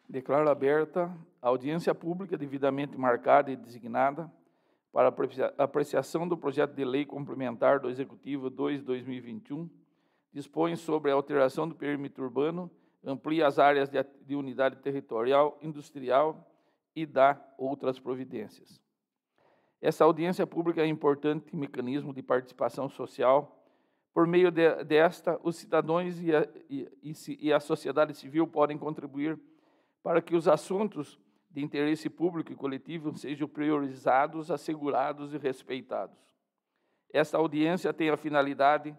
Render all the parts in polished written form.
Declaro aberta a audiência pública devidamente marcada e designada para apreciação do projeto de lei complementar do Executivo 2/2021, dispõe sobre a alteração do perímetro urbano, amplia as áreas de unidade territorial, industrial e dá outras providências. Essa audiência pública é um importante mecanismo de participação social. Por meio desta, os cidadãos e a sociedade civil podem contribuir para que os assuntos de interesse público e coletivo sejam priorizados, assegurados e respeitados. Esta audiência tem a finalidade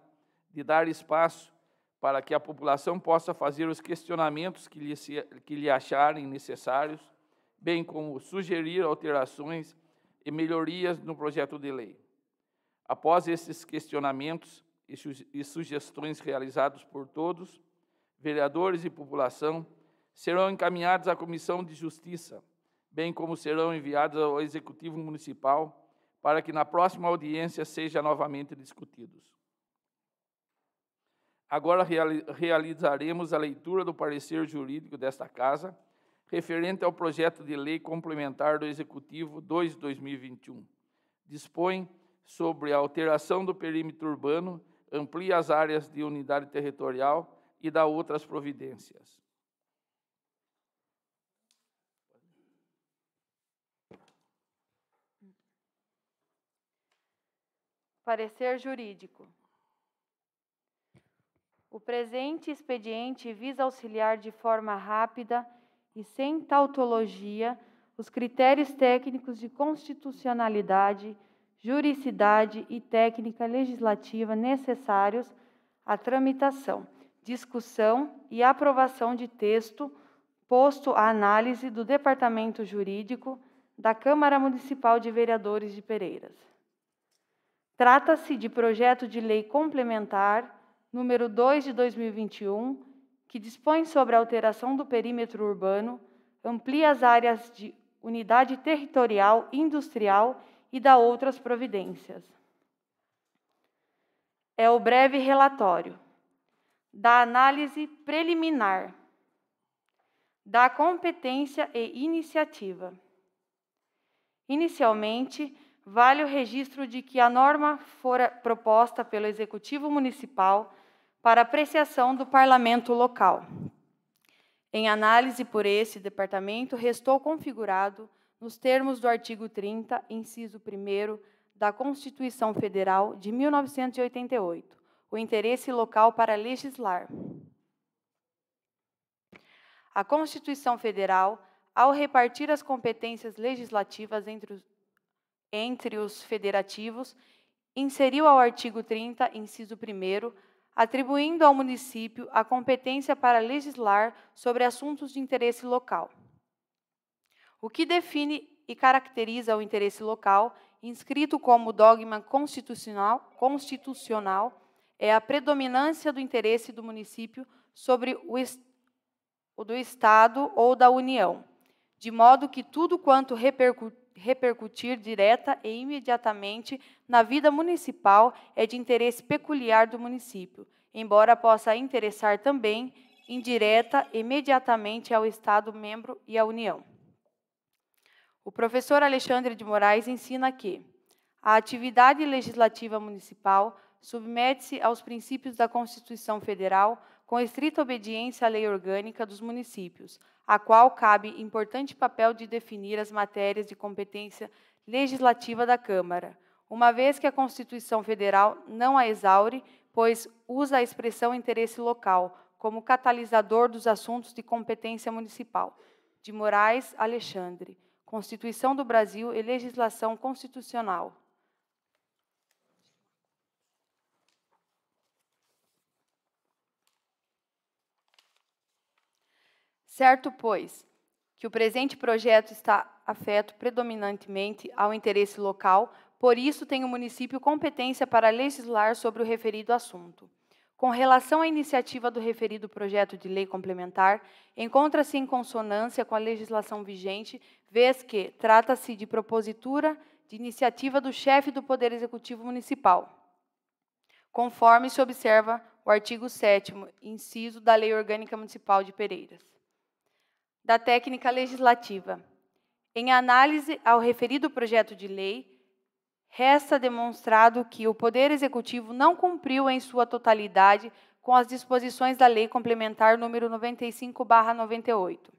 de dar espaço para que a população possa fazer os questionamentos que lhe acharem necessários, bem como sugerir alterações e melhorias no projeto de lei. Após esses questionamentos e sugestões realizados por todos, vereadores e população, serão encaminhados à Comissão de Justiça, bem como serão enviados ao Executivo Municipal, para que na próxima audiência sejam novamente discutidos. Agora realizaremos a leitura do parecer jurídico desta Casa, referente ao projeto de lei complementar do Executivo 2/2021. Dispõe sobre a alteração do perímetro urbano, amplia as áreas de unidade territorial e dá outras providências. Parecer jurídico. O presente expediente visa auxiliar de forma rápida e sem tautologia os critérios técnicos de constitucionalidade, juridicidade e técnica legislativa necessários à tramitação, discussão e aprovação de texto posto à análise do Departamento Jurídico da Câmara Municipal de Vereadores de Pereiras. Trata-se de projeto de lei complementar número 2 de 2021, que dispõe sobre a alteração do perímetro urbano, amplia as áreas de unidade territorial, industrial e dá outras providências. É o breve relatório da análise preliminar, da competência e iniciativa. Inicialmente, vale o registro de que a norma fora proposta pelo Executivo Municipal para apreciação do Parlamento local. Em análise por esse departamento, restou configurado, nos termos do artigo 30, inciso 1º, da Constituição Federal de 1988, o interesse local para legislar. A Constituição Federal, ao repartir as competências legislativas entre os federativos, inseriu ao artigo 30, inciso 1º, atribuindo ao município a competência para legislar sobre assuntos de interesse local. O que define e caracteriza o interesse local, inscrito como dogma constitucional, é a predominância do interesse do município sobre o do Estado ou da União, de modo que tudo quanto repercutir direta e imediatamente na vida municipal é de interesse peculiar do município, embora possa interessar também, indireta e imediatamente ao Estado-membro e à União. O professor Alexandre de Moraes ensina que a atividade legislativa municipal submete-se aos princípios da Constituição Federal com estrita obediência à lei orgânica dos municípios, a qual cabe importante papel de definir as matérias de competência legislativa da Câmara, uma vez que a Constituição Federal não a exaure, pois usa a expressão interesse local como catalisador dos assuntos de competência municipal. De Moraes, Alexandre. Constituição do Brasil e legislação constitucional. Certo, pois, que o presente projeto está afeto predominantemente ao interesse local, por isso tem o município competência para legislar sobre o referido assunto. Com relação à iniciativa do referido projeto de lei complementar, encontra-se em consonância com a legislação vigente, vez que trata-se de propositura de iniciativa do chefe do Poder Executivo Municipal, conforme se observa o artigo 7º, inciso da Lei Orgânica Municipal de Pereiras. da técnica legislativa. Em análise ao referido projeto de lei, resta demonstrado que o Poder Executivo não cumpriu em sua totalidade com as disposições da Lei Complementar número 95/98.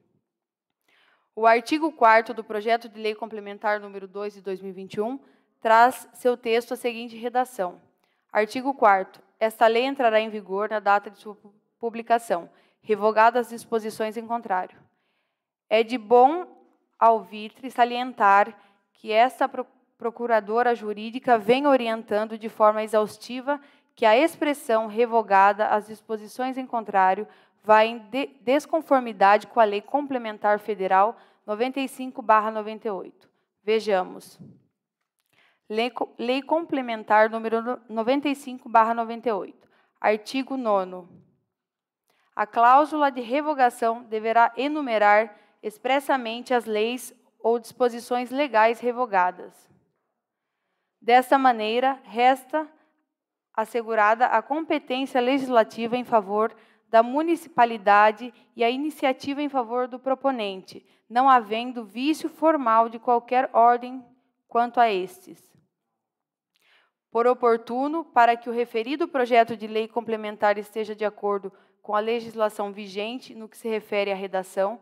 O artigo 4º do projeto de Lei Complementar número 2 de 2021 traz seu texto a seguinte redação. Artigo 4º. Esta lei entrará em vigor na data de sua publicação, revogadas as disposições em contrário. É de bom alvitre salientar que esta procuradora jurídica vem orientando de forma exaustiva que a expressão revogada as disposições em contrário vai em desconformidade com a Lei Complementar Federal 95/98. Vejamos. Lei Complementar número 95/98. Artigo 9º. A cláusula de revogação deverá enumerar expressamente as leis ou disposições legais revogadas. Desta maneira, resta assegurada a competência legislativa em favor da municipalidade e a iniciativa em favor do proponente, não havendo vício formal de qualquer ordem quanto a estes. Por oportuno, para que o referido projeto de lei complementar esteja de acordo com a legislação vigente no que se refere à redação,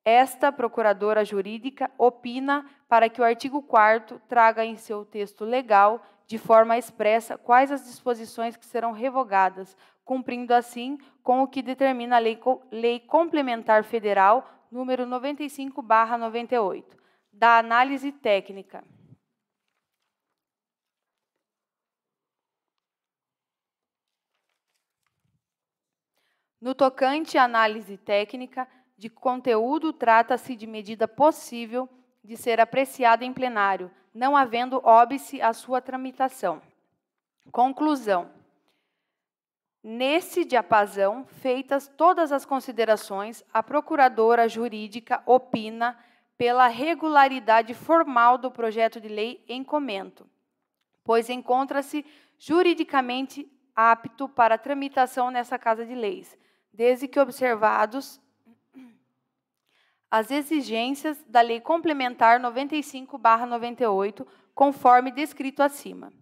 esta procuradora jurídica opina para que o artigo 4º traga em seu texto legal, de forma expressa, quais as disposições que serão revogadas, cumprindo assim com o que determina a Lei Complementar Federal número 95/98. Da análise técnica. No tocante à análise técnica, de conteúdo trata-se de medida possível de ser apreciada em plenário, não havendo óbice à sua tramitação. Conclusão. Nesse diapasão, feitas todas as considerações, a procuradora jurídica opina pela regularidade formal do projeto de lei em comento, pois encontra-se juridicamente apto para tramitação nessa Casa de Leis, desde que observados as exigências da Lei Complementar 95/98, conforme descrito acima.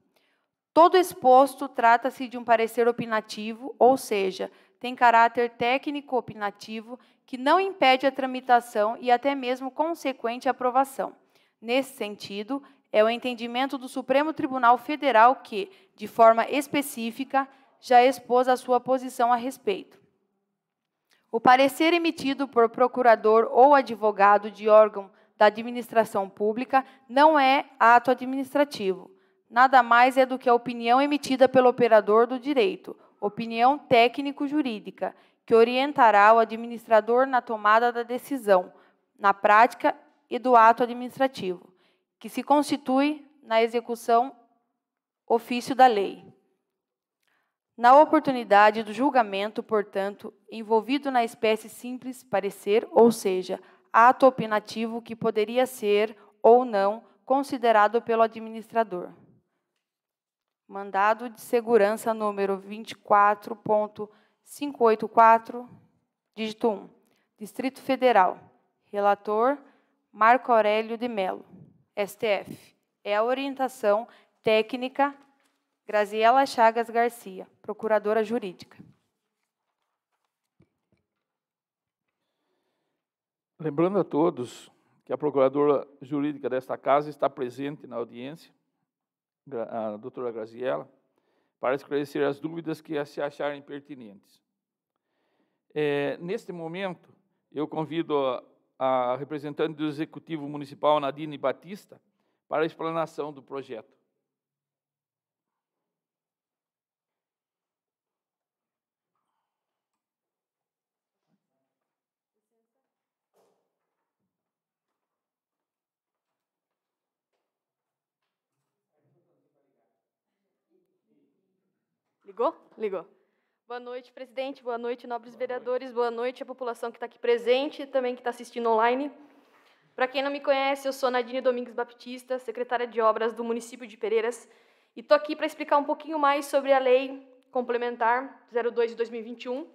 Todo exposto trata-se de um parecer opinativo, ou seja, tem caráter técnico opinativo que não impede a tramitação e até mesmo consequente aprovação. Nesse sentido, é o entendimento do Supremo Tribunal Federal que, de forma específica, já expôs a sua posição a respeito. O parecer emitido por procurador ou advogado de órgão da administração pública não é ato administrativo. Nada mais é do que a opinião emitida pelo operador do direito, opinião técnico-jurídica, que orientará o administrador na tomada da decisão, na prática e do ato administrativo, que se constitui na execução ofício da lei. Na oportunidade do julgamento, portanto, envolvido na espécie simples parecer, ou seja, ato opinativo que poderia ser ou não considerado pelo administrador. Mandado de segurança número 24.584, dígito 1, Distrito Federal. Relator, Marco Aurélio de Mello, STF. É a orientação técnica Graziela Chagas Garcia, procuradora jurídica. Lembrando a todos que a procuradora jurídica desta casa está presente na audiência, a doutora Graziela, para esclarecer as dúvidas que se acharem pertinentes. Neste momento, eu convido a representante do Executivo Municipal, Nadine Batista, para a explanação do projeto. Ligou? Ligou. Boa noite, presidente. Boa noite, nobres vereadores. Boa noite à população que está aqui presente e também que está assistindo online. Para quem não me conhece, eu sou Nadine Domingues Baptista, secretária de Obras do município de Pereiras, e estou aqui para explicar um pouquinho mais sobre a Lei Complementar 02 de 2021,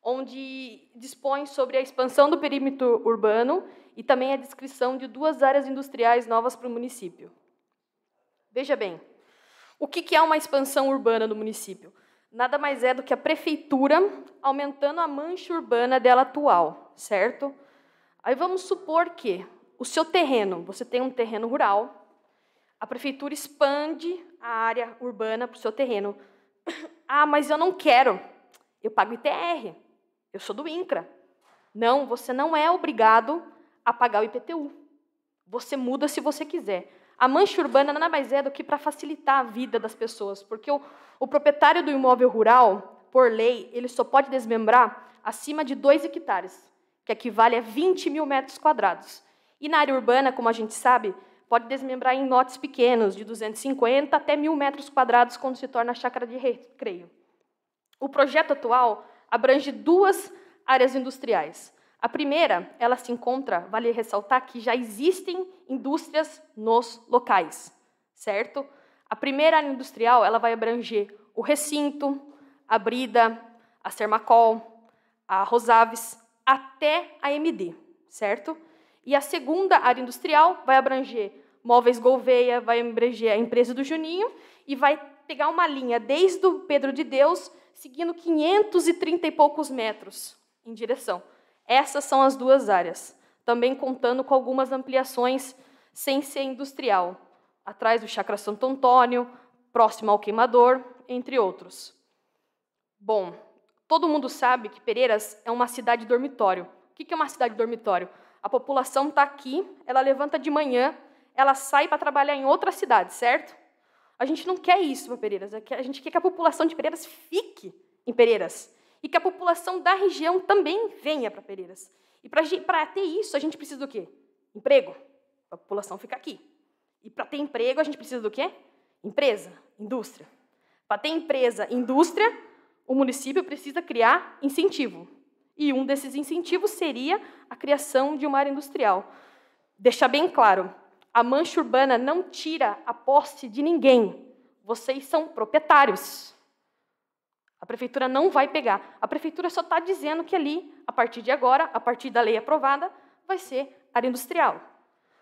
onde dispõe sobre a expansão do perímetro urbano e também a descrição de 2 áreas industriais novas para o município. Veja bem, o que é uma expansão urbana no município? Nada mais é do que a prefeitura aumentando a mancha urbana dela atual, certo? Aí vamos supor que o seu terreno, você tem um terreno rural, a prefeitura expande a área urbana para o seu terreno. Ah, mas eu não quero, eu pago ITR, eu sou do INCRA. Não, você não é obrigado a pagar o IPTU. Você muda se você quiser. A mancha urbana nada mais é do que para facilitar a vida das pessoas, porque o proprietário do imóvel rural, por lei, ele só pode desmembrar acima de 2 hectares, que equivale a 20 mil metros quadrados. E na área urbana, como a gente sabe, pode desmembrar em lotes pequenos, de 250 até 1.000 metros quadrados, quando se torna chácara de recreio. O projeto atual abrange 2 áreas industriais. A primeira, ela se encontra, vale ressaltar que já existem indústrias nos locais, certo? A primeira área industrial, ela vai abranger o Recinto, a Brida, a Sermacol, a Rosaves, até a MD, certo? E a segunda área industrial vai abranger Móveis Gouveia, vai abranger a empresa do Juninho e vai pegar uma linha desde o Pedro de Deus, seguindo 530 e poucos metros em direção. Essas são as 2 áreas, também contando com algumas ampliações sem ser industrial, atrás do Chácara Santo Antônio, próximo ao Queimador, entre outros. Bom, todo mundo sabe que Pereiras é uma cidade dormitório. O que é uma cidade dormitório? A população está aqui, ela levanta de manhã, ela sai para trabalhar em outra cidade, certo? A gente não quer isso para Pereiras, a gente quer que a população de Pereiras fique em Pereiras e que a população da região também venha para Pereiras. E para ter isso, a gente precisa do quê? Emprego. A população fica aqui. E para ter emprego, a gente precisa do quê? Empresa, indústria. Para ter empresa, indústria, o município precisa criar incentivo. E um desses incentivos seria a criação de uma área industrial. Deixar bem claro, a mancha urbana não tira a posse de ninguém. Vocês são proprietários. A prefeitura não vai pegar. A prefeitura só está dizendo que ali, a partir de agora, a partir da lei aprovada, vai ser área industrial.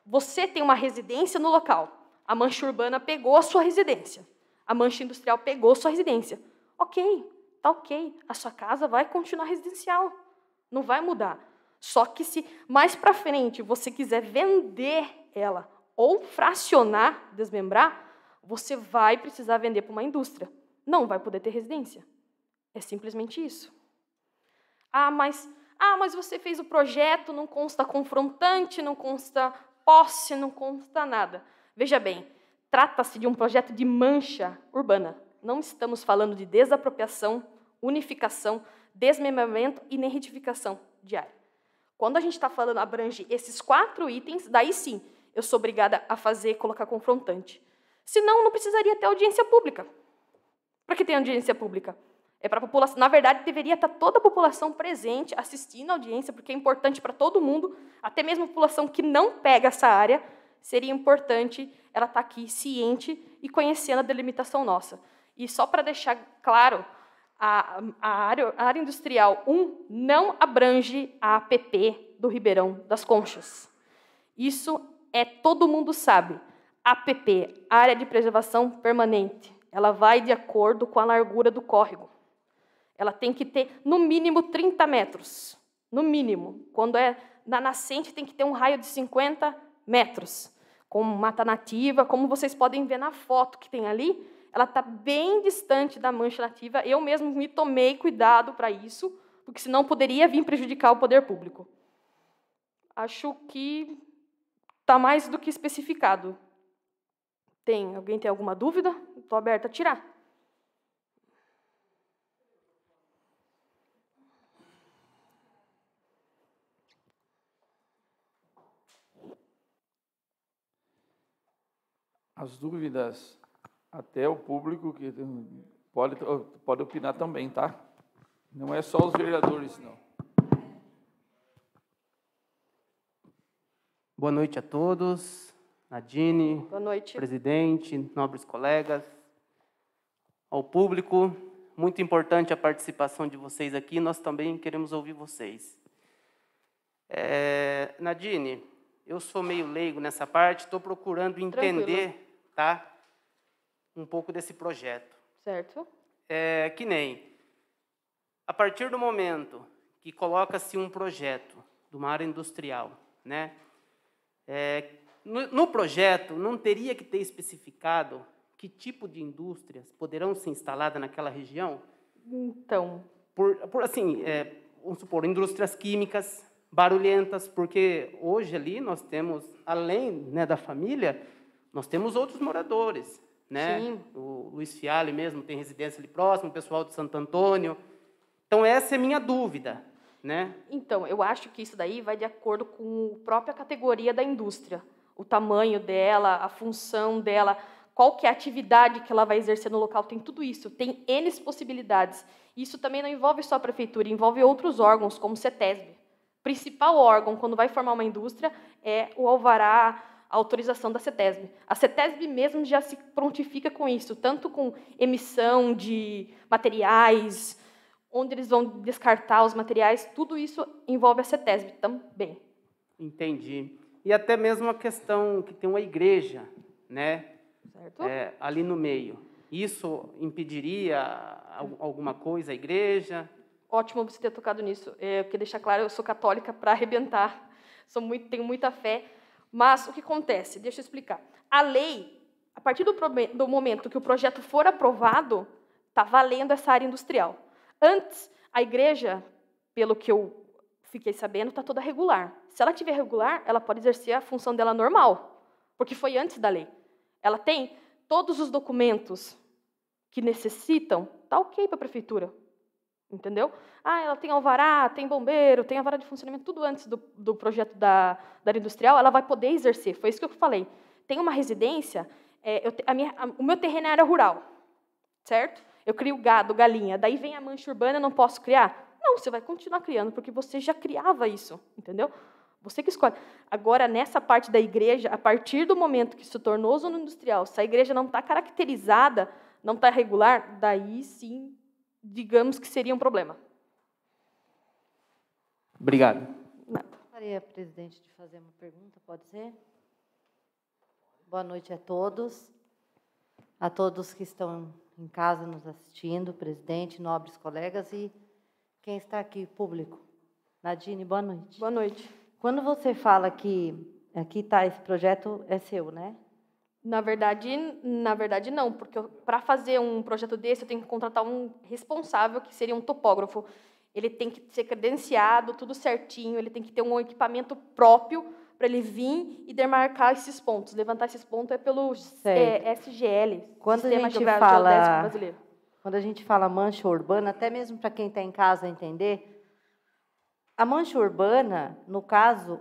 Você tem uma residência no local. A mancha urbana pegou a sua residência. A mancha industrial pegou a sua residência. Ok, tá ok. A sua casa vai continuar residencial. Não vai mudar. Só que se mais para frente você quiser vender ela ou fracionar, desmembrar, você vai precisar vender para uma indústria. Não vai poder ter residência. É simplesmente isso. Ah, mas você fez o projeto, não consta confrontante, não consta posse, não consta nada. Veja bem, trata-se de um projeto de mancha urbana. Não estamos falando de desapropriação, unificação, desmembramento e nem retificação de área. Quando a gente está falando, abrange esses 4 itens, daí sim, eu sou obrigada a colocar confrontante. Senão, não precisaria ter audiência pública. Para que tem audiência pública? É para a população. Na verdade, deveria estar toda a população presente, assistindo a audiência, porque é importante para todo mundo, até mesmo a população que não pega essa área, seria importante ela estar aqui ciente e conhecendo a delimitação nossa. E só para deixar claro, a área industrial 1 não abrange a APP do Ribeirão das Conchas. Isso todo mundo sabe. APP, Área de Preservação Permanente, ela vai de acordo com a largura do córrego. Ela tem que ter, no mínimo, 30 metros. No mínimo. Quando é na nascente, tem que ter um raio de 50 metros. Com mata nativa, como vocês podem ver na foto que tem ali, ela está bem distante da mancha nativa. Eu mesmo me tomei cuidado para isso, porque senão poderia vir prejudicar o poder público. Acho que está mais do que especificado. Alguém tem alguma dúvida? Estou aberta a tirar. As dúvidas, até o público que pode opinar também, tá? Não é só os vereadores, não. Boa noite a todos. Nadine, Boa noite. presidente, nobres colegas, ao público, muito importante a participação de vocês aqui, nós também queremos ouvir vocês. Nadine, eu sou meio leigo nessa parte, estou procurando entender, tá, um pouco desse projeto. Certo. Que nem, a partir do momento que coloca-se um projeto de uma área industrial, né, no projeto não teria que ter especificado que tipo de indústrias poderão ser instaladas naquela região? Então, assim, vamos supor, indústrias químicas, barulhentas, porque hoje ali nós temos, além, né, da família, nós temos outros moradores, né? Sim. O Luiz Fialho mesmo tem residência ali próximo, o pessoal de Santo Antônio. Então, essa é a minha dúvida, né? Então, eu acho que isso daí vai de acordo com a própria categoria da indústria. O tamanho dela, a função dela, qual que é a atividade que ela vai exercer no local, tem tudo isso, tem N possibilidades. Isso também não envolve só a prefeitura, envolve outros órgãos, como o CETESB. O principal órgão, quando vai formar uma indústria, é o alvará, a autorização da CETESB. A CETESB mesmo já se prontifica com isso, tanto com emissão de materiais, onde eles vão descartar os materiais, tudo isso envolve a CETESB também. Entendi. E até mesmo a questão que tem uma igreja, né? Certo? Ali no meio. Isso impediria alguma coisa a igreja? Ótimo você ter tocado nisso. Eu queria deixar claro, eu sou católica para arrebentar. Tenho muita fé. Mas o que acontece? Deixa eu explicar. A lei, a partir do momento que o projeto for aprovado, está valendo essa área industrial. Antes, a igreja, pelo que eu fiquei sabendo, está toda regular. Se ela estiver regular, ela pode exercer a função dela normal, porque foi antes da lei. Ela tem todos os documentos que necessitam, está ok para a prefeitura. Entendeu? Ela tem alvará, tem bombeiro, tem alvará de funcionamento, tudo antes do projeto da área industrial, ela vai poder exercer. Foi isso que eu falei. Tem uma residência, o meu terreno é área rural, certo? Eu crio gado, galinha, daí vem a mancha urbana, eu não posso criar? Não, você vai continuar criando, porque você já criava isso, entendeu? Você que escolhe. Agora, nessa parte da igreja, a partir do momento que se tornou zona industrial, se a igreja não está caracterizada, não está regular, daí sim, digamos que seria um problema. Obrigado. Nada. Gostaria, presidente, de fazer uma pergunta, pode ser? Boa noite a todos que estão em casa nos assistindo, presidente, nobres colegas e quem está aqui, público. Nadine, boa noite. Boa noite. Quando você fala que aqui está esse projeto, é seu, né? Na verdade não, porque para fazer um projeto desse, eu tenho que contratar um responsável, que seria um topógrafo. Ele tem que ser credenciado, tudo certinho, ele tem que ter um equipamento próprio para ele vir e demarcar esses pontos. Levantar esses pontos é pelo SGL, Sistema Geográfico Geodésico Brasileiro. Quando a gente fala mancha urbana, até mesmo para quem está em casa entender, a mancha urbana, no caso,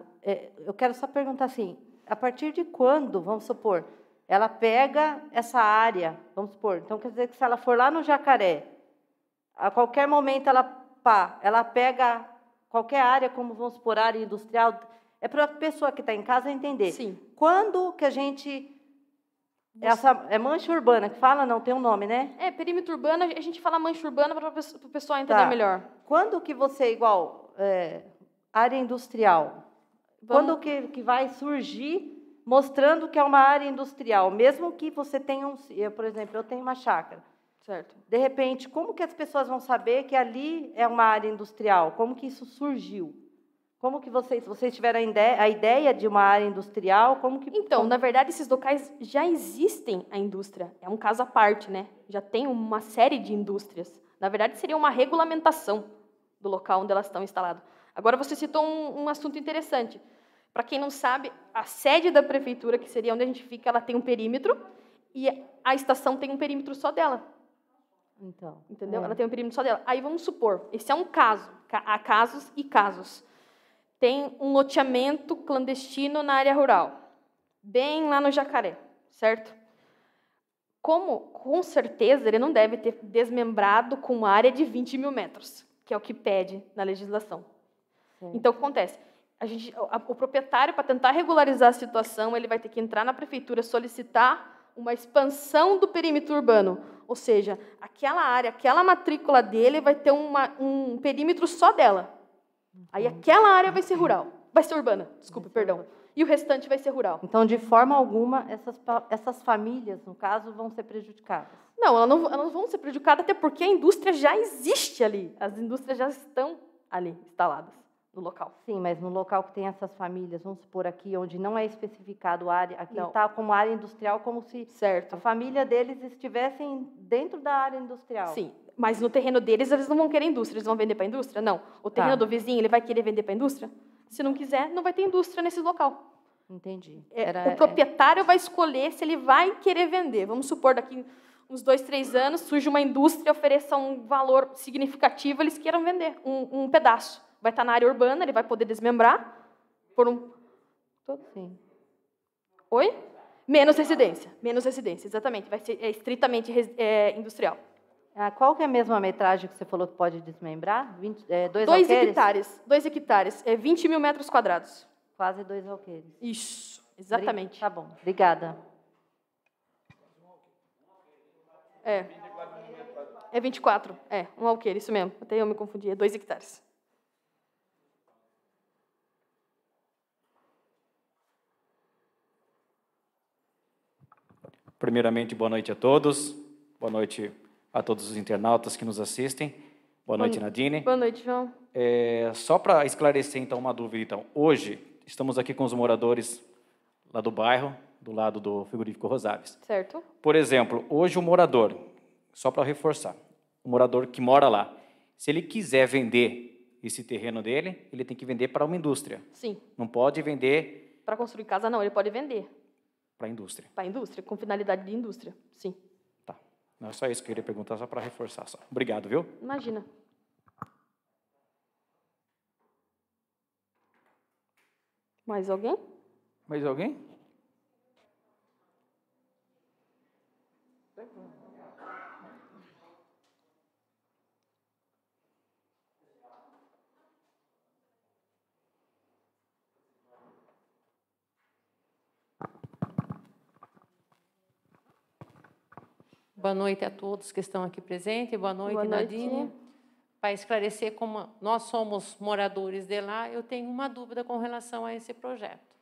eu quero só perguntar assim, a partir de quando, vamos supor, ela pega essa área, vamos supor, então quer dizer que se ela for lá no Jacaré, a qualquer momento ela pega qualquer área, como vamos supor, área industrial, é para a pessoa que está em casa entender. Sim. Quando que a gente... É mancha urbana que fala? Não, tem um nome, né? Perímetro urbano, a gente fala mancha urbana para o pessoal entender melhor. Quando que você, área industrial, quando que vai surgir mostrando que é uma área industrial, mesmo que você tenha por exemplo, eu tenho uma chácara. Certo. De repente, como que as pessoas vão saber que ali é uma área industrial? Como que isso surgiu? Como que vocês tiveram a ideia de uma área industrial? Na verdade, esses locais já existem a indústria. É um caso à parte, né? Já tem uma série de indústrias. Na verdade, seria uma regulamentação do local onde elas estão instaladas. Agora, você citou um assunto interessante. Para quem não sabe, a sede da prefeitura, que seria onde a gente fica, ela tem um perímetro e a estação tem um perímetro só dela. Então, entendeu? Ela tem um perímetro só dela. Aí, vamos supor, esse é um caso. Há casos e casos. Tem um loteamento clandestino na área rural, bem lá no Jacaré, certo? Com certeza, ele não deve ter desmembrado com uma área de 20 mil metros, que é o que pede na legislação. Sim. Então, o que acontece? O proprietário, para tentar regularizar a situação, ele vai ter que entrar na prefeitura, solicitar uma expansão do perímetro urbano, Ou seja, aquela área, aquela matrícula dele vai ter um perímetro só dela. Aí aquela área vai ser rural. Vai ser urbana, desculpa, perdão. E o restante vai ser rural. Então, de forma alguma, essas famílias, no caso, vão ser prejudicadas? Não, elas não vão ser prejudicadas, até porque a indústria já existe ali. As indústrias já estão ali, instaladas no local. Sim, mas no local que tem essas famílias, vamos supor aqui, onde não é especificado área, aqui Não. está como área industrial, como se Certo. a família deles estivessem dentro da área industrial. Sim, mas no terreno deles, eles não vão querer indústria. Eles vão vender para a indústria? Não. O terreno do vizinho, ele vai querer vender para a indústria? Se não quiser, não vai ter indústria nesse local. Entendi. O proprietário vai escolher se ele vai querer vender. Vamos supor, daqui uns 2, 3 anos, surge uma indústria, ofereça um valor significativo, eles queiram vender um pedaço. Vai estar na área urbana, ele vai poder desmembrar por um... Sim. Oi? Menos residência, exatamente. Vai ser estritamente industrial. Qual que é a mesma metragem que você falou que pode desmembrar? 2 2 alqueires? hectares. 2 hectares. 20 mil metros quadrados. Quase 2 alqueires. Isso, exatamente. Tá bom, obrigada. É 24. Um alqueire, isso mesmo. Até eu me confundi. É 2 hectares. Primeiramente, boa noite a todos. Boa noite a todos os internautas que nos assistem. Boa noite, Nadine. Boa noite, João. Só para esclarecer, então, uma dúvida. Então, hoje, estamos aqui com os moradores lá do bairro, do lado do frigorífico Rosáveis. Certo. Por exemplo, hoje o morador, só para reforçar, o morador que mora lá, se ele quiser vender esse terreno dele, ele tem que vender para uma indústria. Sim. Não pode vender... Para construir casa, não. Ele pode vender. Para a indústria. Para a indústria, com finalidade de indústria. Sim. Tá. Não é só isso que eu queria perguntar, só para reforçar. Só. Obrigado, viu? Imagina. Mais alguém? Mais alguém? Boa noite a todos que estão aqui presentes. Boa noite, Boa noite. Nadine. Para esclarecer como nós somos moradores de lá, eu tenho uma dúvida com relação a esse projeto.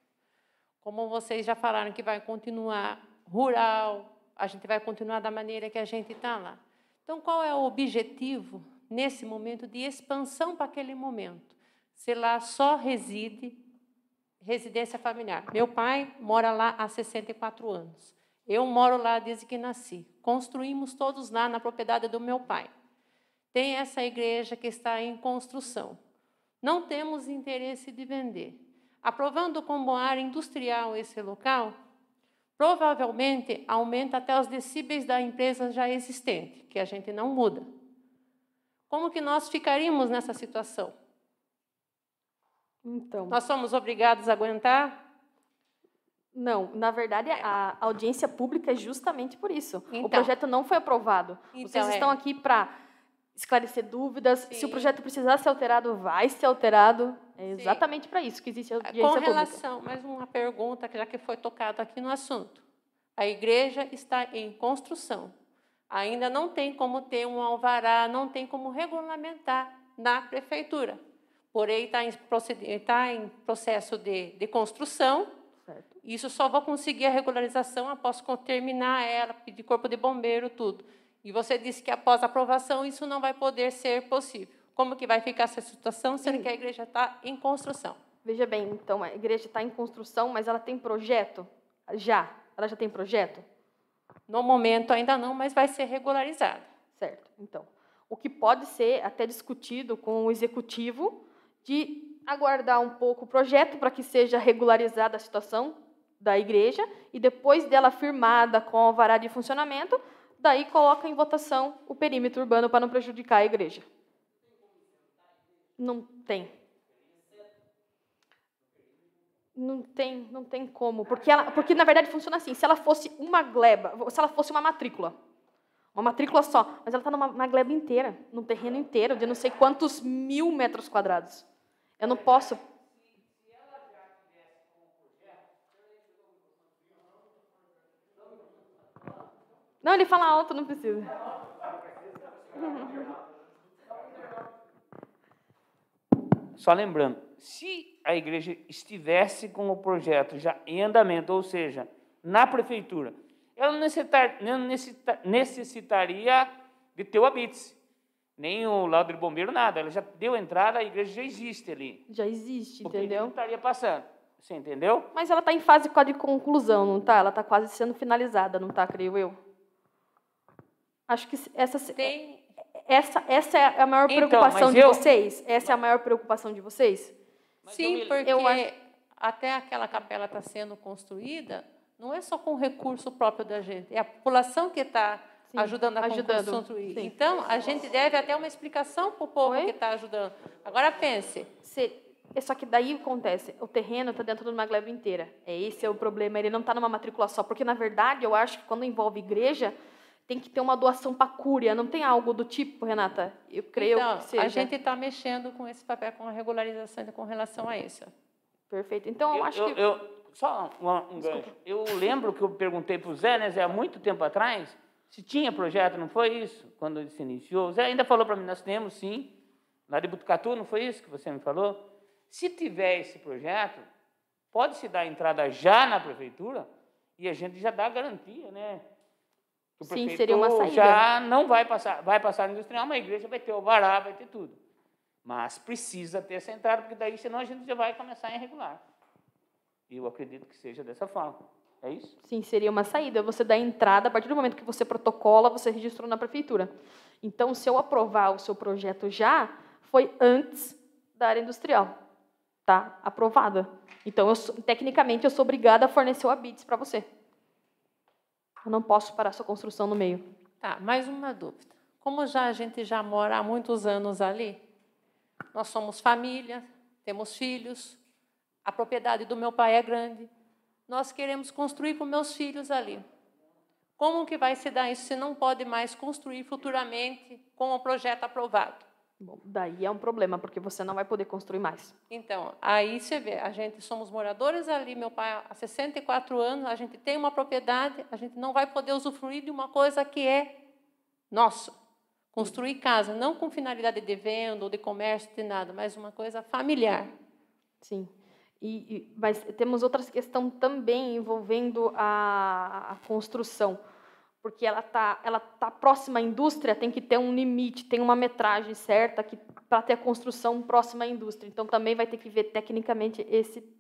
Como vocês já falaram que vai continuar rural, a gente vai continuar da maneira que a gente está lá. Então, qual é o objetivo, nesse momento, de expansão para aquele momento? Se lá só reside residência familiar. Meu pai mora lá há 64 anos. Eu moro lá desde que nasci. Construímos todos lá na propriedade do meu pai. Tem essa igreja que está em construção. Não temos interesse de vender. Aprovando como área industrial esse local, provavelmente aumenta até os decíbeis da empresa já existente, que a gente não muda. Como que nós ficaríamos nessa situação? Então, Nós somos obrigados a aguentar? não, na verdade, a audiência pública é justamente por isso. Então. O projeto não foi aprovado. Então, Vocês estão aqui para esclarecer dúvidas. Sim. Se o projeto precisar ser alterado, vai ser alterado. É exatamente para isso que existe a audiência Com pública. relação, mais uma pergunta, que já que foi tocado aqui no assunto. A igreja está em construção. Ainda não tem como ter um alvará, não tem como regulamentar na prefeitura. Porém, está em processo de construção. Certo. Isso só vou conseguir a regularização após terminar ela, pedir corpo de bombeiro, tudo. E você disse que após a aprovação isso não vai poder ser possível. Como que vai ficar essa situação, sendo que a igreja está em construção? Veja bem, então, a igreja está em construção, mas ela tem projeto? Já. Ela já tem projeto? No momento ainda não, mas vai ser regularizada. Certo. Então, o que pode ser até discutido com o executivo de aguardar um pouco o projeto para que seja regularizada a situação da igreja e depois dela firmada com o alvará de funcionamento, daí coloca em votação o perímetro urbano para não prejudicar a igreja. Não tem. Não tem como, porque na verdade funciona assim, se ela fosse uma gleba, se ela fosse uma matrícula só, mas ela está numa gleba inteira, num terreno inteiro, de não sei quantos 1000 metros quadrados. Eu não posso... Não, ele fala alto, não precisa. Só lembrando, se a igreja estivesse com o projeto já em andamento, ou seja, na prefeitura, ela não necessitaria de ter o habite, nem o laudo de bombeiro, nada. Ela já deu entrada, a igreja já existe ali. Já existe, Porque entendeu? não estaria passando. Você entendeu? Mas ela está em fase quase de conclusão, não está? Ela está quase sendo finalizada, não está, creio eu? Acho que essa é a maior Então, preocupação mas de vocês? Essa é a maior preocupação de vocês? Sim, porque eu acho- até aquela capela está sendo construída, não é só com recurso próprio da gente, é a população que está Sim, ajudando a ajudando, construir. sim. Então, a gente deve até uma explicação para o povo Oi? que está ajudando. Agora, pense, Só que daí acontece, o terreno está dentro de uma gleba inteira. Esse é o problema, ele não está numa matrícula só. Porque, na verdade, eu acho que quando envolve igreja, tem que ter uma doação para a cúria. Não tem algo do tipo, Renata? Eu creio então, que seja. a gente está mexendo com esse papel, com a regularização com relação a isso. Perfeito. Então, eu acho que... Só um gancho. Eu lembro que eu perguntei para o Zé, né, Zé, há muito tempo atrás, se tinha projeto, não foi isso? Quando ele se iniciou. O Zé ainda falou para mim, nós temos, sim. Lá de Butucatu, não foi isso que você me falou? Se tiver esse projeto, pode-se dar entrada já na prefeitura e a gente já dá a garantia, né? Que o Sim, prefeito seria uma saída. já não vai passar no industrial, mas a igreja vai ter o alvará, vai ter tudo. Mas precisa ter essa entrada, porque daí, senão, a gente já vai começar a irregular. E eu acredito que seja dessa forma. É isso? Sim, seria uma saída. Você dá entrada, a partir do momento que você protocola, você registrou na prefeitura. Então, se eu aprovar o seu projeto já, foi antes da área industrial. Tá? Aprovada. Então, tecnicamente, eu sou obrigada a fornecer o habite para você. Eu não posso parar a sua construção no meio. Tá, mais uma dúvida. Como a gente já mora há muitos anos ali, nós somos família, temos filhos, a propriedade do meu pai é grande, nós queremos construir com meus filhos ali. Como que vai se dar isso se não pode mais construir futuramente com o projeto aprovado? Bom, daí é um problema, porque você não vai poder construir mais. Então, aí você vê, a gente somos moradores ali, meu pai há 64 anos, a gente tem uma propriedade, a gente não vai poder usufruir de uma coisa que é nossa. Construir casa, não com finalidade de venda ou de comércio, de nada, mas uma coisa familiar. Sim. Mas temos outras questões também envolvendo a construção. Porque ela tá próxima à indústria, tem que ter um limite, tem uma metragem certa para ter a construção próxima à indústria. Então, também vai ter que ver tecnicamente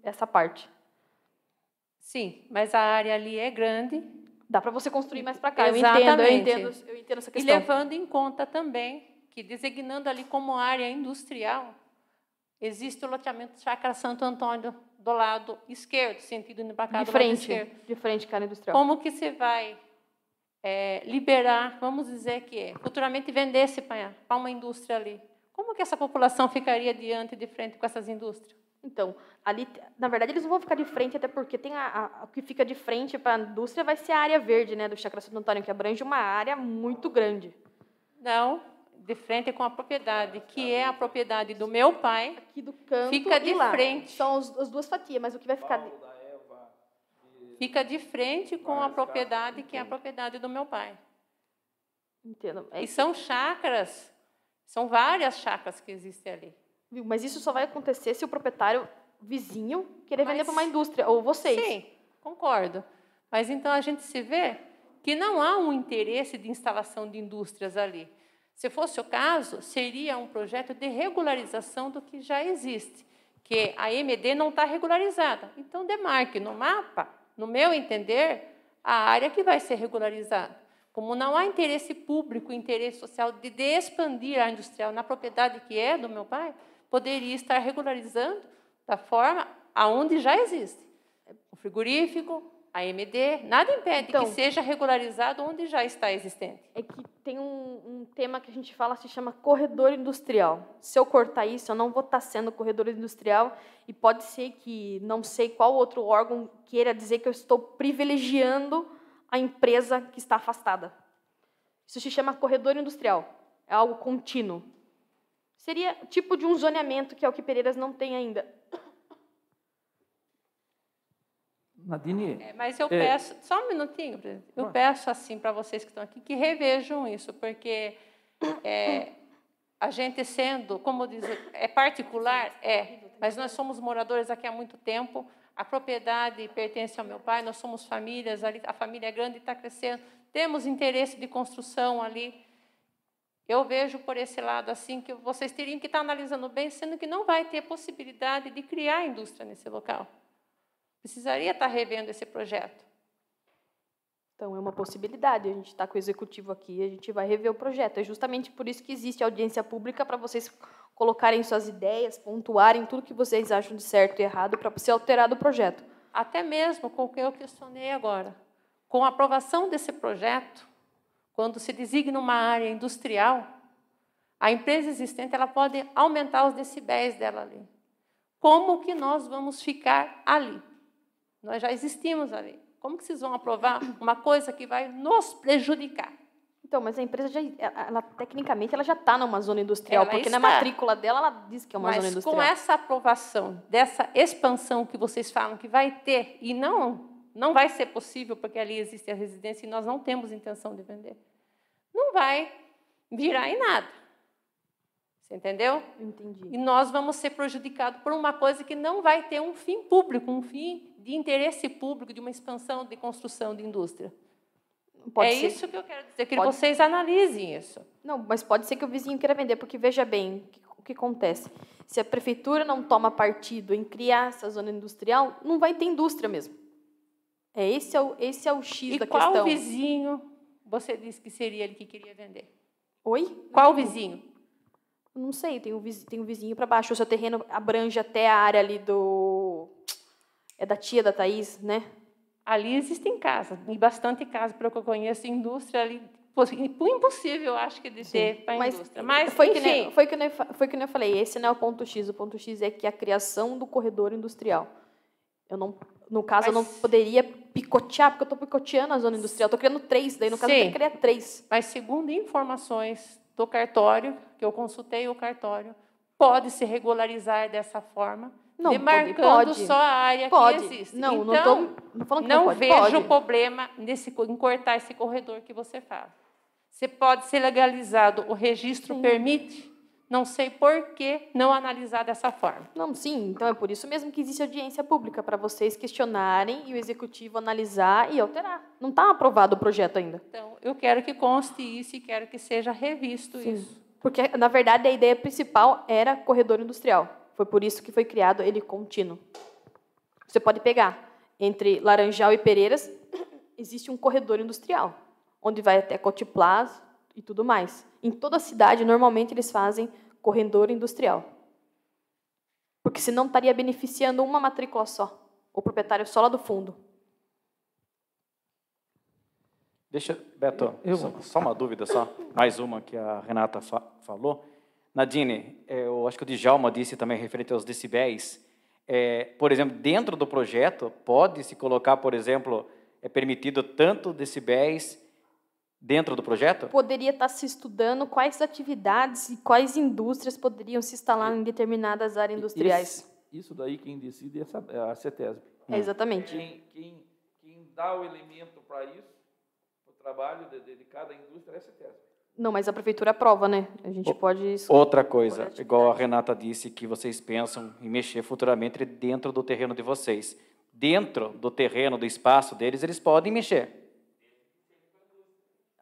essa parte. Sim, mas a área ali é grande. Dá para você construir mais para cá. Exatamente. Eu entendo essa E questão. levando em conta também que, designando ali como área industrial, existe o loteamento Chácara Santo Antônio do lado esquerdo, sentido indo para cá do lado esquerdo. De frente, cara industrial. Como que você vai liberar, vamos dizer que futuramente vendesse para uma indústria ali? Como que essa população ficaria de frente com essas indústrias? Então, ali, na verdade, eles não vão ficar de frente, até porque tem o que fica de frente para a indústria vai ser a área verde, né, do Chácara Santo Antônio, que abrange uma área muito grande. Não, de frente com a propriedade, que é a propriedade do meu pai. Aqui do canto Fica de e lá. frente. São as duas fatias, mas o que vai ficar... Fica de frente com a propriedade, que é a propriedade do meu pai. Entendo. E são chácaras, são várias chácaras que existem ali. Viu? Mas isso só vai acontecer se o proprietário vizinho querer vender Mas- para uma indústria, ou vocês. Sim, concordo. Mas então a gente se vê que não há um interesse de instalação de indústrias ali. Se fosse o caso, seria um projeto de regularização do que já existe, que a MD não está regularizada. Então, demarque no mapa, no meu entender, a área que vai ser regularizada. Como não há interesse público, interesse social de expandir a industrial na propriedade que é do meu pai, poderia estar regularizando da forma aonde já existe. O frigorífico, a MD, nada impede Então, que seja regularizado onde já está existente. É que tem um tema que a gente fala, se chama corredor industrial. Se eu cortar isso, eu não vou estar sendo corredor industrial e pode ser que não sei qual outro órgão queira dizer que eu estou privilegiando a empresa que está afastada. Isso se chama corredor industrial. É algo contínuo. Seria tipo de um zoneamento, que é o que Pereiras não tem ainda. Nadine, Mas eu peço, só um minutinho, presidente. Eu peço assim para vocês que estão aqui que revejam isso, porque a gente sendo, como diz, é particular, mas nós somos moradores aqui há muito tempo. A propriedade pertence ao meu pai, nós somos famílias, ali, a família é grande e está crescendo, temos interesse de construção ali. Eu vejo por esse lado assim que vocês teriam que estar analisando bem, sendo que não vai ter possibilidade de criar indústria nesse local. Precisaria estar revendo esse projeto. Então, é uma possibilidade. A gente está com o executivo aqui, a gente vai rever o projeto. É justamente por isso que existe audiência pública, para vocês colocarem suas ideias, pontuarem tudo que vocês acham de certo e errado para ser alterado o projeto. Até mesmo com o que eu questionei agora. Com a aprovação desse projeto, quando se designa uma área industrial, a empresa existente ela pode aumentar os decibéis dela ali. Como que nós vamos ficar ali? Nós já existimos ali. Como que vocês vão aprovar uma coisa que vai nos prejudicar? Então, mas a empresa, tecnicamente, ela já está numa zona industrial, Ela porque está. na matrícula dela, ela diz que é uma zona Mas industrial. com essa aprovação, dessa expansão que vocês falam que vai ter, e não vai ser possível, porque ali existe a residência e nós não temos intenção de vender, não vai virar em nada. Você entendeu? Entendi. E nós vamos ser prejudicados por uma coisa que não vai ter um fim público, um fim de interesse público, de uma expansão de construção de indústria. Pode ser. Isso que eu quero dizer, que vocês analisem isso. Não, mas pode ser que o vizinho queira vender, porque, veja bem, o que acontece? Se a prefeitura não toma partido em criar essa zona industrial, não vai ter indústria mesmo. Esse é o X da questão. E qual vizinho você disse que seria ele que queria vender? Oi? Qual vizinho? Não sei, tem um vizinho para baixo. O seu terreno abrange até a área ali do... É da tia da Thaís, né? Ali existem casas, e bastante casas, pelo que eu conheço, indústria ali, impossível, acho que, de ter para a indústria. Mas, foi enfim. que nem eu falei, esse não é o ponto X. O ponto X é que a criação do corredor industrial. No caso, eu não poderia picotear, porque eu estou picoteando a zona industrial. Estou criando 3, daí no caso eu tenho que criar 3. Mas segundo informações do cartório, que eu consultei o cartório, pode se regularizar dessa forma, demarcando só a área que existe. Não, então, não falando que não pode. vejo problema em cortar esse corredor que você fala. Você pode ser legalizado, o registro permite, não sei por que não analisar dessa forma. Não, sim, então é por isso mesmo que existe audiência pública, para vocês questionarem e o executivo analisar e alterar. Não está aprovado o projeto ainda. Então, eu quero que conste isso e quero que seja revisto isso. Porque, na verdade, a ideia principal era corredor industrial. Foi por isso que foi criado ele contínuo. Você pode pegar, entre Laranjal e Pereiras, existe um corredor industrial, onde vai até Cotiplás e tudo mais. Em toda a cidade, normalmente, eles fazem corredor industrial. Porque senão estaria beneficiando uma matrícula só, o proprietário só lá do fundo. Deixa, Beto, só uma dúvida, mais uma que a Renata falou. Nadine, eu acho que o Djalma disse também referente aos decibéis. Por exemplo, dentro do projeto, pode-se colocar, por exemplo, é permitido tanto decibéis dentro do projeto? Poderia estar se estudando quais atividades e quais indústrias poderiam se instalar em determinadas áreas industriais. Isso daí quem decide é a CETESB. Exatamente. Quem dá o elemento para isso, o trabalho de cada indústria é a CETESB. Não, mas a prefeitura aprova, né? A gente pode... Outra coisa, igual a Renata disse, que vocês pensam em mexer futuramente dentro do terreno de vocês. Dentro do terreno, do espaço deles, eles podem mexer.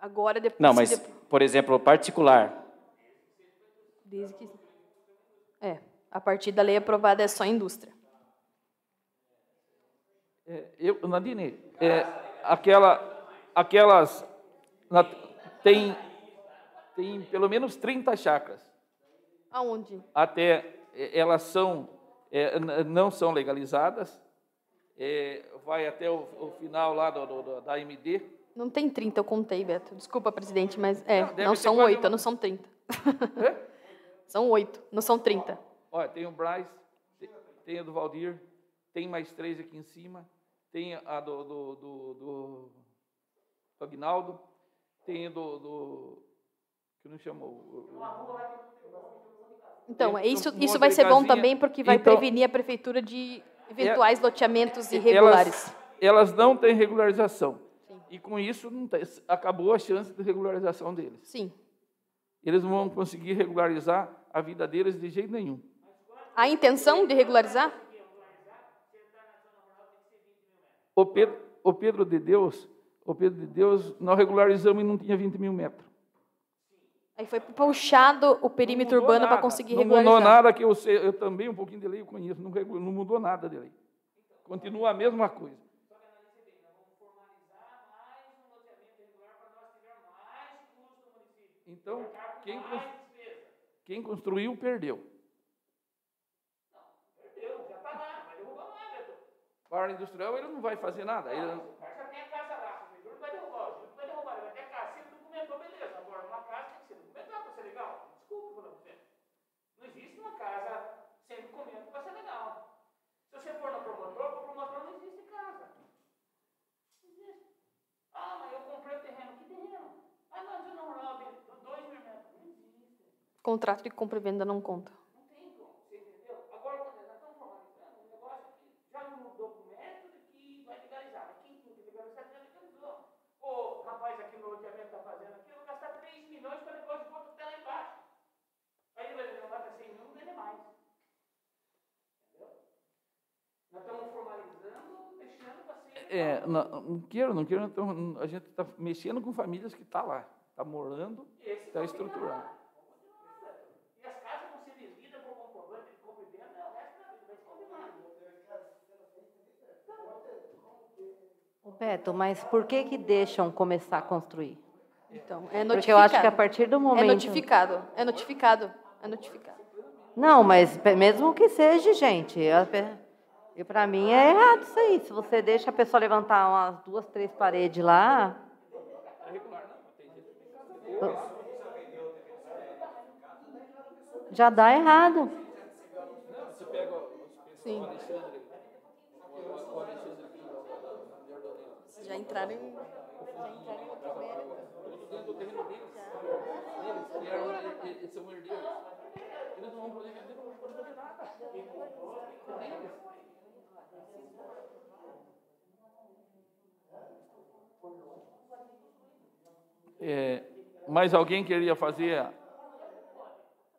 Agora, depois... Não, mas, por exemplo, particular. Desde que... a partir da lei aprovada é só indústria. Nadine, aquelas... Tem pelo menos 30 chácaras. Aonde? Elas não são legalizadas. Vai até o final lá da AMD. Não tem 30, eu contei, Beto. Desculpa, presidente, mas não são 8, não são 30. São 8, não são 30. Olha, tem o Braz, tem a do Valdir, tem mais 3 aqui em cima, tem a do Aguinaldo, tem a do que não chamou. Então, isso vai ser bom também, porque vai prevenir a prefeitura de eventuais loteamentos irregulares. elas não têm regularização. Sim. E com isso acabou a chance de regularização deles. Sim. Eles não vão conseguir regularizar a vida deles de jeito nenhum. A intenção de regularizar? O Pedro de Deus, nós regularizamos e não tinha 20 mil metros. Aí foi puxado o perímetro urbano para conseguir não regularizar. Não mudou nada, que eu também um pouquinho de lei eu conheço, não mudou nada de lei. Continua a mesma coisa. Então, quem construiu, perdeu. Perdeu, já está lá, vai derrubar lá, Beto. O área industrial, ele não vai fazer nada. Ele... Já tem a casa lá, o prefeitura não vai derrubar, ele vai ter a casa. Se ele documentou, beleza. Agora, uma casa tem que ser documentada para ser legal. Desculpa, falando você. Não existe uma casa sem documento para ser legal. Se você for no promotor não existe casa. Não existe. Ah, mas eu comprei o terreno. Que terreno? Ah, não, eu não roube, 2 mil metros. Não existe. Contrato de compra e venda não conta. Não tem como, você entendeu? Agora, quando eles estão formalizando, o negócio que já no documento de que vai legalizar. Mas quem tem que legalizar, já legalizou. O rapaz aqui no loteamento está fazendo aqui, eu vou gastar 3 milhões para depois de botar até lá embaixo. Aí ele vai levar para 100 mil, não tem mais. Entendeu? Nós estamos formalizando, deixando para ser... não queiro, então, a gente está mexendo com famílias que estão lá. Está morando, está estruturando. E as casas vão ser vendidas por comprovante de compra e venda, o resto da vida vai se combinar. Ô, Beto, mas por que deixam começar a construir? Então, é notificado. Porque eu acho que a partir do momento... É notificado. Não, mas mesmo que seja, gente, e para mim é errado isso aí. Se você deixa a pessoa levantar umas 2, 3 paredes lá... Já dá errado. Sim. Já entraram em outro mérito. Eles são herdeiros. Eles não vão poder vender, não vão poder fazer nada. Mais alguém queria fazer?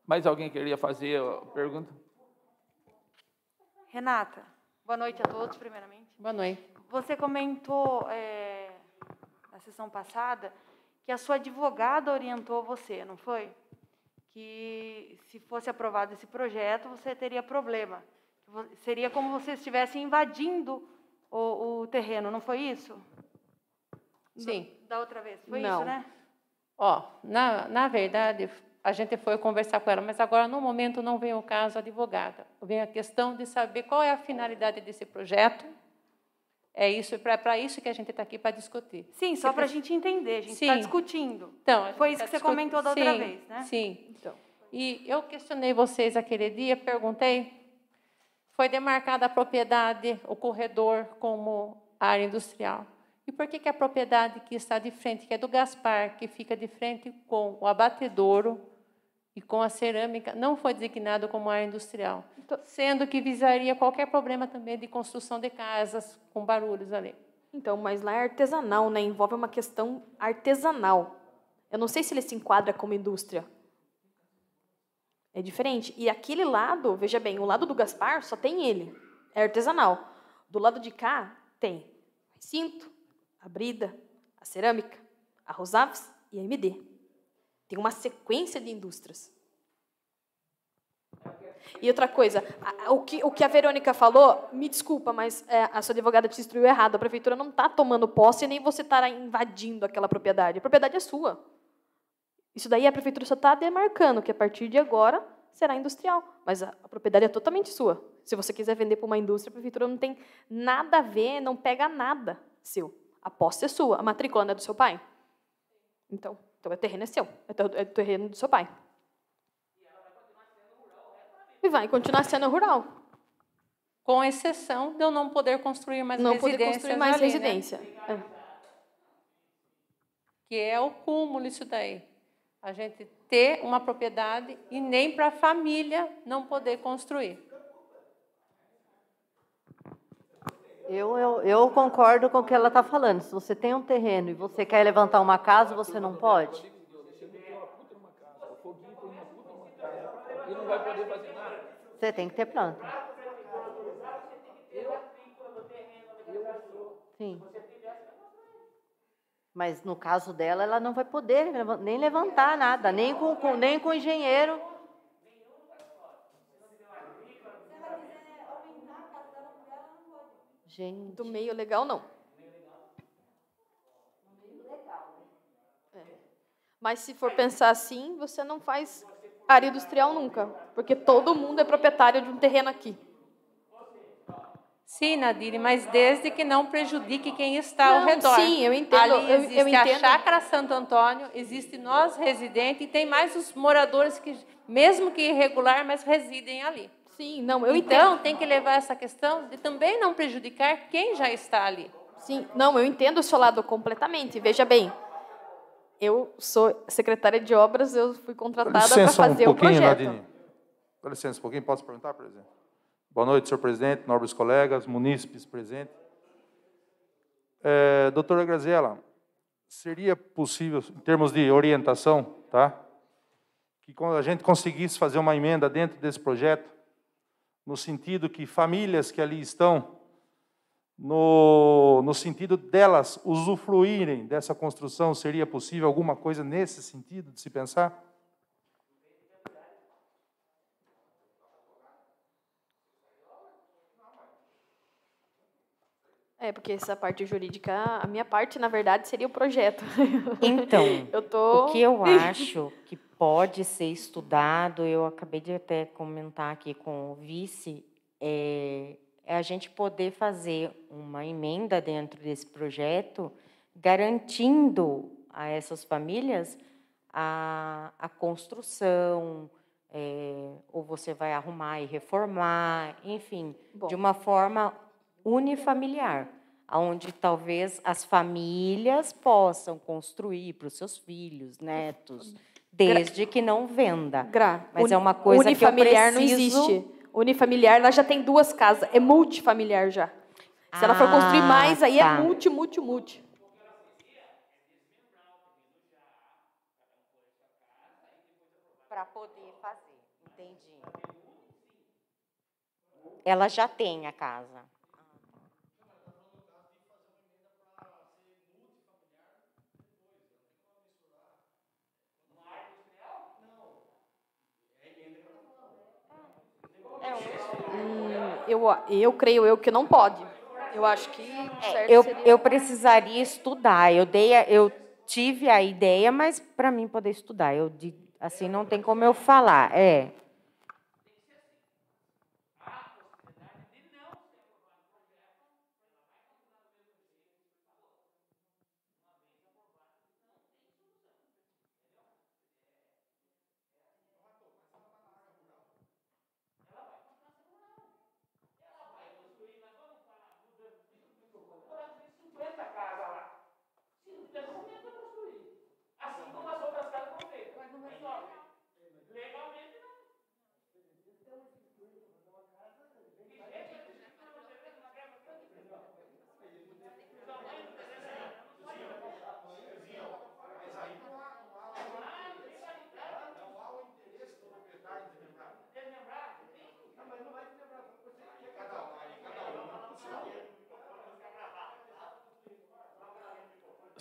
Mais alguém queria fazer a pergunta? Renata, boa noite a todos, primeiramente. Boa noite. Você comentou na sessão passada que a sua advogada orientou você, não foi? Que se fosse aprovado esse projeto, você teria problema. Seria como se você estivesse invadindo o terreno, não foi isso? Sim. Da outra vez, foi Não. isso, né? Na verdade, a gente foi conversar com ela, mas agora, no momento, não vem o caso advogada. Vem a questão de saber qual é a finalidade desse projeto. É isso, para isso que a gente está aqui para discutir. Sim, só para a gente entender, a gente está discutindo. Então, foi isso que você comentou da outra vez, né? Sim. Então. E eu questionei vocês aquele dia, perguntei, foi demarcada a propriedade, o corredor, como área industrial. E por que a propriedade que está de frente, que é do Gaspar, que fica de frente com o abatedouro e com a cerâmica, não foi designado como área industrial? Sendo que visaria qualquer problema também de construção de casas com barulhos ali. Então, mas lá é artesanal, né? Envolve uma questão artesanal. Eu não sei se ele se enquadra como indústria. É diferente. E aquele lado, veja bem, o lado do Gaspar só tem ele. É artesanal. Do lado de cá, tem recinto, a brida, a cerâmica, a Rosaves e a MD. Tem uma sequência de indústrias. E outra coisa, o que a Verônica falou, me desculpa, mas a sua advogada te instruiu errado. A prefeitura não está tomando posse, nem você está invadindo aquela propriedade. A propriedade é sua. Isso daí a prefeitura só está demarcando que a partir de agora será industrial. Mas a propriedade é totalmente sua. Se você quiser vender para uma indústria, a prefeitura não tem nada a ver, não pega nada seu. A posse é sua. A matrícula não é do seu pai? Então o terreno é seu. É o terreno do seu pai. E vai continuar sendo rural. Com exceção de eu não poder construir mais residências. Não poder construir mais ali, residência. Né? Que é o cúmulo isso daí. A gente ter uma propriedade e nem para a família não poder construir. Eu concordo com o que ela está falando. Se você tem um terreno e você quer levantar uma casa, você não pode? E não vai poder fazer nada. Você tem que ter planta. Sim. Mas no caso dela, ela não vai poder nem levantar nada, nem com engenheiro. Gente. Do meio legal, não. É. Mas se for pensar assim, você não faz área industrial nunca, porque todo mundo é proprietário de um terreno aqui. Sim, Nadine, mas desde que não prejudique quem está ao redor. Sim, eu entendo. Ali existe a Chácara Santo Antônio, existe nós residentes, e tem mais os moradores que, mesmo que irregular, mas residem ali. Sim, não, eu entendo. Então, tem que levar essa questão de também não prejudicar quem já está ali. Sim, não, eu entendo o seu lado completamente. Veja bem, eu sou secretária de obras, eu fui contratada para fazer o projeto. Nadine. Dá licença um pouquinho, posso perguntar, presidente? Boa noite, senhor presidente, nobres colegas, munícipes presentes. Doutora Graziela, seria possível, em termos de orientação, tá? Que quando a gente conseguisse fazer uma emenda dentro desse projeto, no sentido que famílias que ali estão, no sentido delas usufruírem dessa construção, seria possível alguma coisa nesse sentido de se pensar? É, porque essa parte jurídica, a minha parte, na verdade, seria o projeto. Então, o que eu acho que pode ser estudado, eu acabei de até comentar aqui com o vice, é a gente poder fazer uma emenda dentro desse projeto, garantindo a essas famílias a construção, ou você vai arrumar e reformar, enfim, de uma forma unifamiliar, onde talvez as famílias possam construir para os seus filhos, netos, desde que não venda. Mas é uma coisa que eu preciso... Unifamiliar não existe. Unifamiliar, ela já tem 2 casas, é multifamiliar já. Se ela for construir mais, aí é multi. Para poder fazer, entendi. Ela já tem a casa. Eu creio que não pode. Eu acho que eu precisaria estudar. Eu tive a ideia, mas para mim poder estudar, assim não tem como eu falar.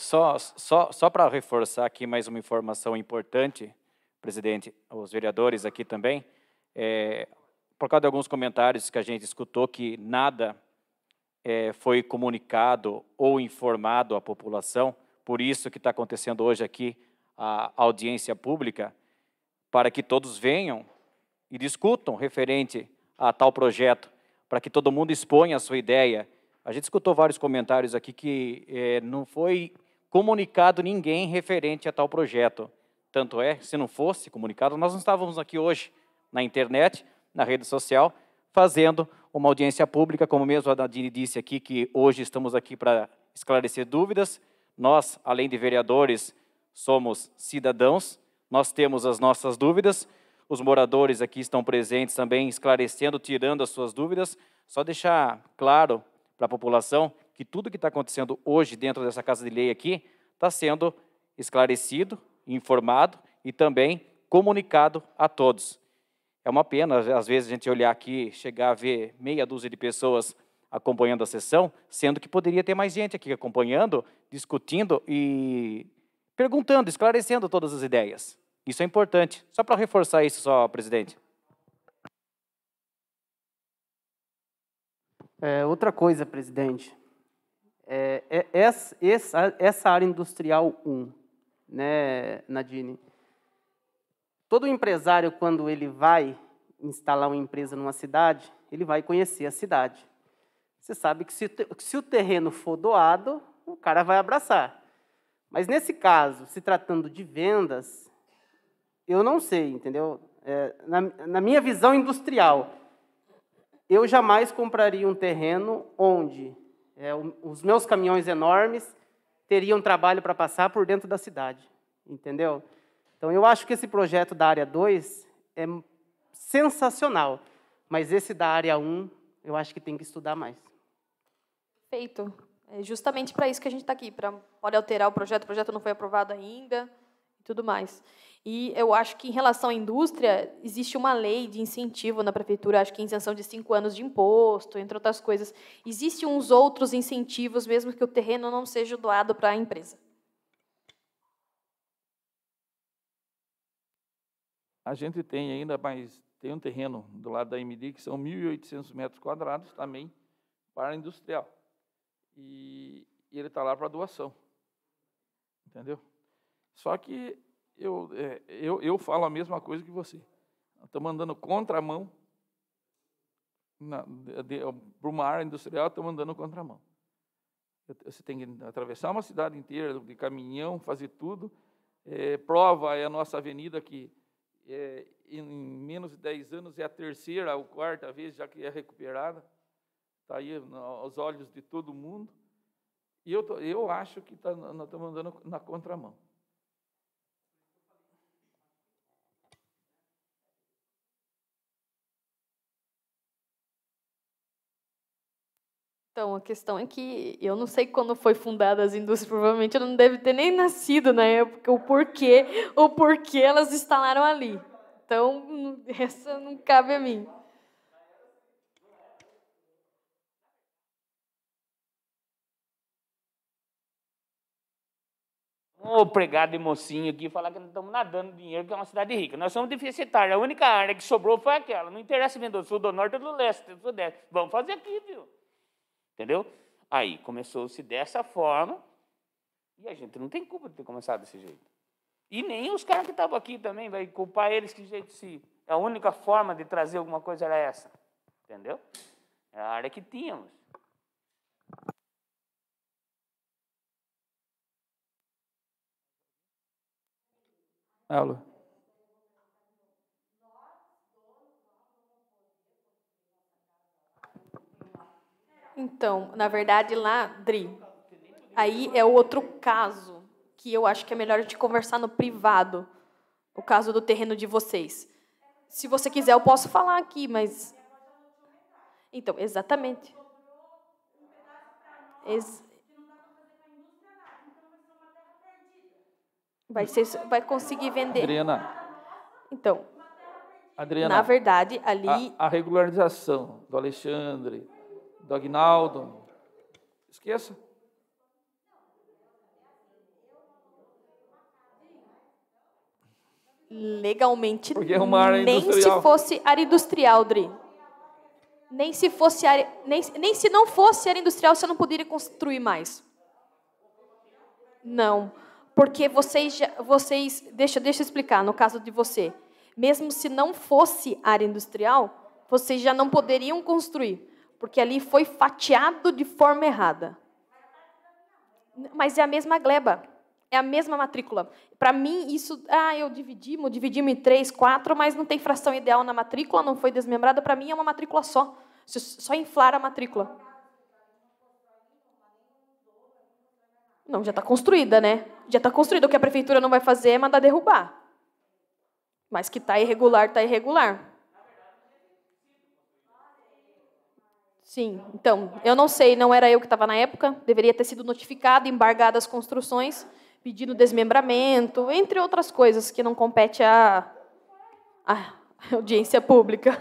Só para reforçar aqui mais uma informação importante, presidente, os vereadores aqui também, por causa de alguns comentários que a gente escutou que nada foi comunicado ou informado à população, por isso que está acontecendo hoje aqui a audiência pública, para que todos venham e discutam referente a tal projeto, para que todo mundo exponha a sua ideia. A gente escutou vários comentários aqui que não foi comunicado ninguém referente a tal projeto. Tanto se não fosse comunicado, nós não estávamos aqui hoje na internet, na rede social, fazendo uma audiência pública, como mesmo a Nadine disse aqui, que hoje estamos aqui para esclarecer dúvidas. Nós, além de vereadores, somos cidadãos, nós temos as nossas dúvidas, os moradores aqui estão presentes também, esclarecendo, tirando as suas dúvidas. Só deixar claro para a população que tudo que está acontecendo hoje dentro dessa Casa de Lei aqui está sendo esclarecido, informado e também comunicado a todos. É uma pena, às vezes, a gente olhar aqui, chegar a ver meia dúzia de pessoas acompanhando a sessão, sendo que poderia ter mais gente aqui acompanhando, discutindo e perguntando, esclarecendo todas as ideias. Isso é importante. Só para reforçar isso, presidente. Outra coisa, presidente, essa área industrial 1, né, Nadine? Todo empresário, quando ele vai instalar uma empresa numa cidade, ele vai conhecer a cidade. Você sabe que se o terreno for doado, o cara vai abraçar. Mas, nesse caso, se tratando de vendas, eu não sei, entendeu? Na minha visão industrial, eu jamais compraria um terreno onde os meus caminhões enormes teriam trabalho para passar por dentro da cidade, entendeu? Então, eu acho que esse projeto da área 2 é sensacional, mas esse da área 1, eu acho que tem que estudar mais. Feito. É justamente para isso que a gente está aqui, pode alterar o projeto não foi aprovado ainda, e tudo mais. E eu acho que, em relação à indústria, existe uma lei de incentivo na prefeitura, acho que isenção de 5 anos de imposto, entre outras coisas. Existem uns outros incentivos, mesmo que o terreno não seja doado para a empresa. A gente tem ainda, mas tem um terreno do lado da MD, que são 1.800 metros quadrados, também para industrial. E ele está lá para doação. Entendeu? Só que eu falo a mesma coisa que você. Estamos andando contramão. Para uma área industrial, estamos andando contramão. Você tem que atravessar uma cidade inteira de caminhão, fazer tudo. Prova é a nossa avenida que, em menos de 10 anos, é a terceira ou quarta vez já que é recuperada. Está aí aos olhos de todo mundo. E eu acho que nós estamos andando na contramão. Então, a questão é que eu não sei quando foi fundada as indústrias, provavelmente eu não deve ter nem nascido na época, o porquê elas instalaram ali. Então, essa não cabe a mim. Vamos pregar de mocinho aqui e falar que nós estamos nadando dinheiro, que é uma cidade rica. Nós somos deficitários. A única área que sobrou foi aquela. Não interessa se vem do sul, do norte ou do leste, do sudeste. Vamos fazer aqui, viu? Entendeu? Aí começou-se dessa forma e a gente não tem culpa de ter começado desse jeito. E nem os caras que estavam aqui também, vai culpar eles que jeito se... A única forma de trazer alguma coisa era essa. Entendeu? É a área que tínhamos. Aula. Então, na verdade, lá, Dri, aí é outro caso que eu acho que é melhor a gente conversar no privado, o caso do terreno de vocês. Se você quiser, eu posso falar aqui, mas... Então, exatamente. Vai conseguir vender. Adriana. Então, Adriana, na verdade, ali... A regularização do Alexandre, do Aguinaldo, esqueça. Legalmente, porque é uma área nem industrial. Se fosse área industrial, Dri. Nem se fosse área, nem se não fosse área industrial, você não poderia construir mais. Não, porque vocês deixa eu explicar, no caso de você, mesmo se não fosse área industrial, vocês já não poderiam construir, porque ali foi fatiado de forma errada. Mas é a mesma gleba, é a mesma matrícula. Para mim, isso... eu dividimos em 3, 4, mas não tem fração ideal na matrícula, não foi desmembrada. Para mim, é uma matrícula só. Só inflar a matrícula. Não, já está construída, né? Já está construída. O que a prefeitura não vai fazer é mandar derrubar. Mas que está irregular, está irregular. Sim, então, eu não sei, não era eu que estava na época, deveria ter sido notificado, embargado as construções, pedindo desmembramento, entre outras coisas que não compete à audiência pública.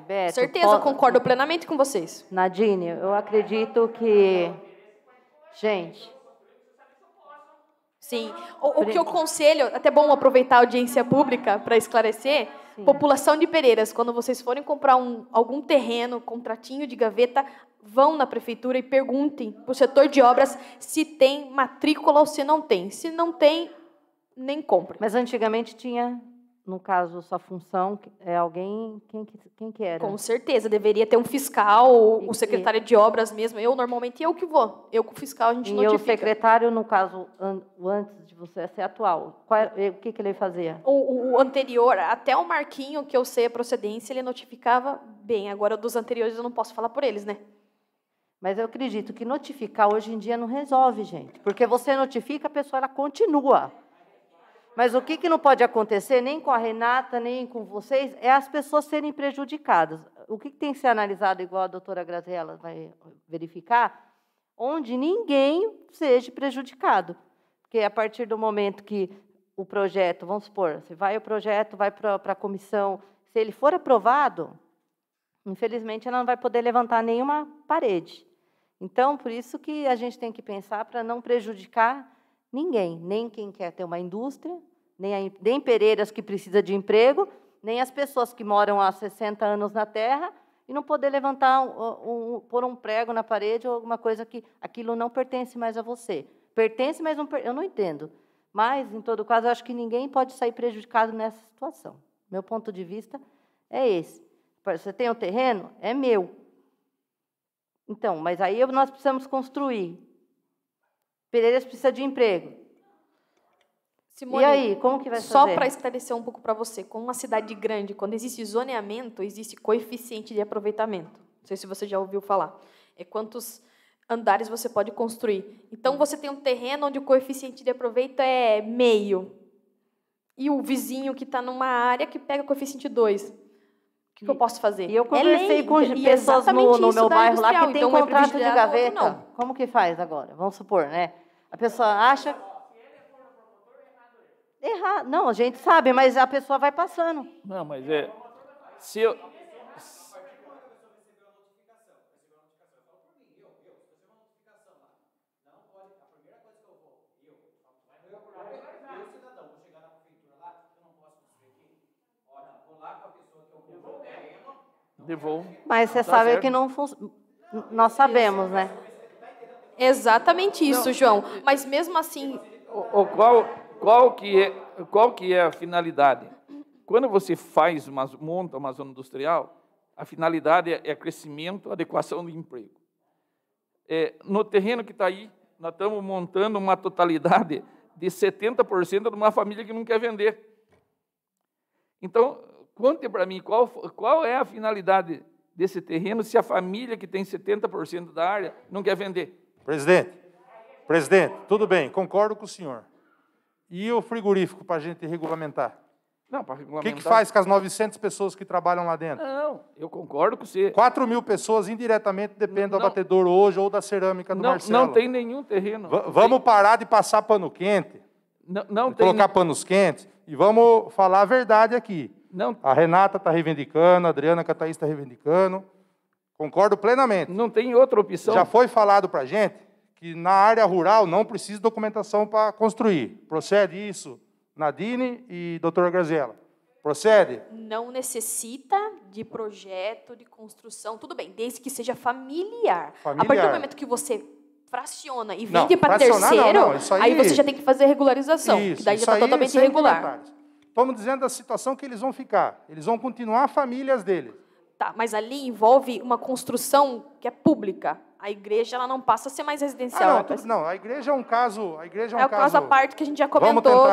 Beto, Certeza, concordo plenamente com vocês. Nadine, eu acredito que... Gente... Sim. O que eu aconselho, até bom aproveitar a audiência pública para esclarecer, Sim. População de Pereiras, quando vocês forem comprar algum terreno, contratinho de gaveta, vão na prefeitura e perguntem para o setor de obras se tem matrícula ou se não tem. Se não tem, nem compre. Mas antigamente tinha, no caso, sua função, alguém... Quem que era? Com certeza, deveria ter um fiscal, o secretário de obras mesmo. Eu, normalmente, eu que vou. Eu com o fiscal, a gente notifica. E o secretário, no caso, antes de você ser atual, o que ele fazia? O anterior, até o Marquinho, que eu sei a procedência, ele notificava bem. Agora, dos anteriores, eu não posso falar por eles, né? Mas eu acredito que notificar hoje em dia não resolve, gente. Porque você notifica, a pessoa ela continua. Mas o que não pode acontecer, nem com a Renata, nem com vocês, é as pessoas serem prejudicadas. O que tem que ser analisado, igual a doutora Graziella vai verificar, onde ninguém seja prejudicado. Porque a partir do momento que o projeto, vamos supor, o projeto vai para a comissão, se ele for aprovado, infelizmente ela não vai poder levantar nenhuma parede. Então, por isso que a gente tem que pensar para não prejudicar ninguém, nem quem quer ter uma indústria, nem Pereiras que precisa de emprego, nem as pessoas que moram há 60 anos na terra e não poder levantar, pôr um prego na parede ou alguma coisa que aquilo não pertence mais a você. Pertence, mas não, eu não entendo. Mas, em todo caso, eu acho que ninguém pode sair prejudicado nessa situação. Meu ponto de vista é esse. Você tem o terreno? É meu. Então, mas aí nós precisamos construir. Pereiras precisa de emprego. Simone, e aí, como que vai fazer? Só para esclarecer um pouco para você, com uma cidade grande, quando existe zoneamento, existe coeficiente de aproveitamento. Não sei se você já ouviu falar. É quantos andares você pode construir. Então, você tem um terreno onde o coeficiente de aproveito é meio. E o vizinho que está numa área que pega coeficiente 2. O que eu posso fazer? E eu conversei com pessoas no meu bairro lá que tem então, contrato de gaveta. Não. Como que faz agora? Vamos supor, né? A pessoa acha... Errado. Não, a gente sabe, mas a pessoa vai passando. Não, mas se eu... Devolvo. Mas você sabe certo. Que não funciona. Nós sabemos, né? Exatamente isso, João. Mas mesmo assim... Qual que é a finalidade? Quando você monta uma zona industrial, a finalidade é crescimento, adequação do emprego. No terreno que está aí, nós estamos montando uma totalidade de 70% de uma família que não quer vender. Então, conte para mim qual é a finalidade desse terreno se a família que tem 70% da área não quer vender. Presidente, tudo bem, concordo com o senhor. E o frigorífico para a gente regulamentar? Não, para regulamentar... O que faz com as 900 pessoas que trabalham lá dentro? Não, eu concordo com você. 4.000 pessoas indiretamente dependem do abatedor hoje ou da cerâmica do Marcelo. Não tem nenhum terreno. Vamos parar de passar pano quente, colocar panos quentes, e vamos falar a verdade aqui. Não. A Renata está reivindicando, a Adriana Cataís está reivindicando. Concordo plenamente. Não tem outra opção. Já foi falado para a gente que na área rural não precisa de documentação para construir. Procede isso, Nadine e doutora Graziella? Procede? Não necessita de projeto de construção. Tudo bem, desde que seja familiar. A partir do momento que você fraciona e vende para terceiro, aí você já tem que fazer regularização. Isso, que daí já está totalmente irregular. Estamos dizendo da situação que eles vão ficar. Eles vão continuar famílias deles. Tá, mas ali envolve uma construção que é pública. A igreja ela não passa a ser mais residencial. Não, a igreja é um caso. É o caso à parte que a gente já comentou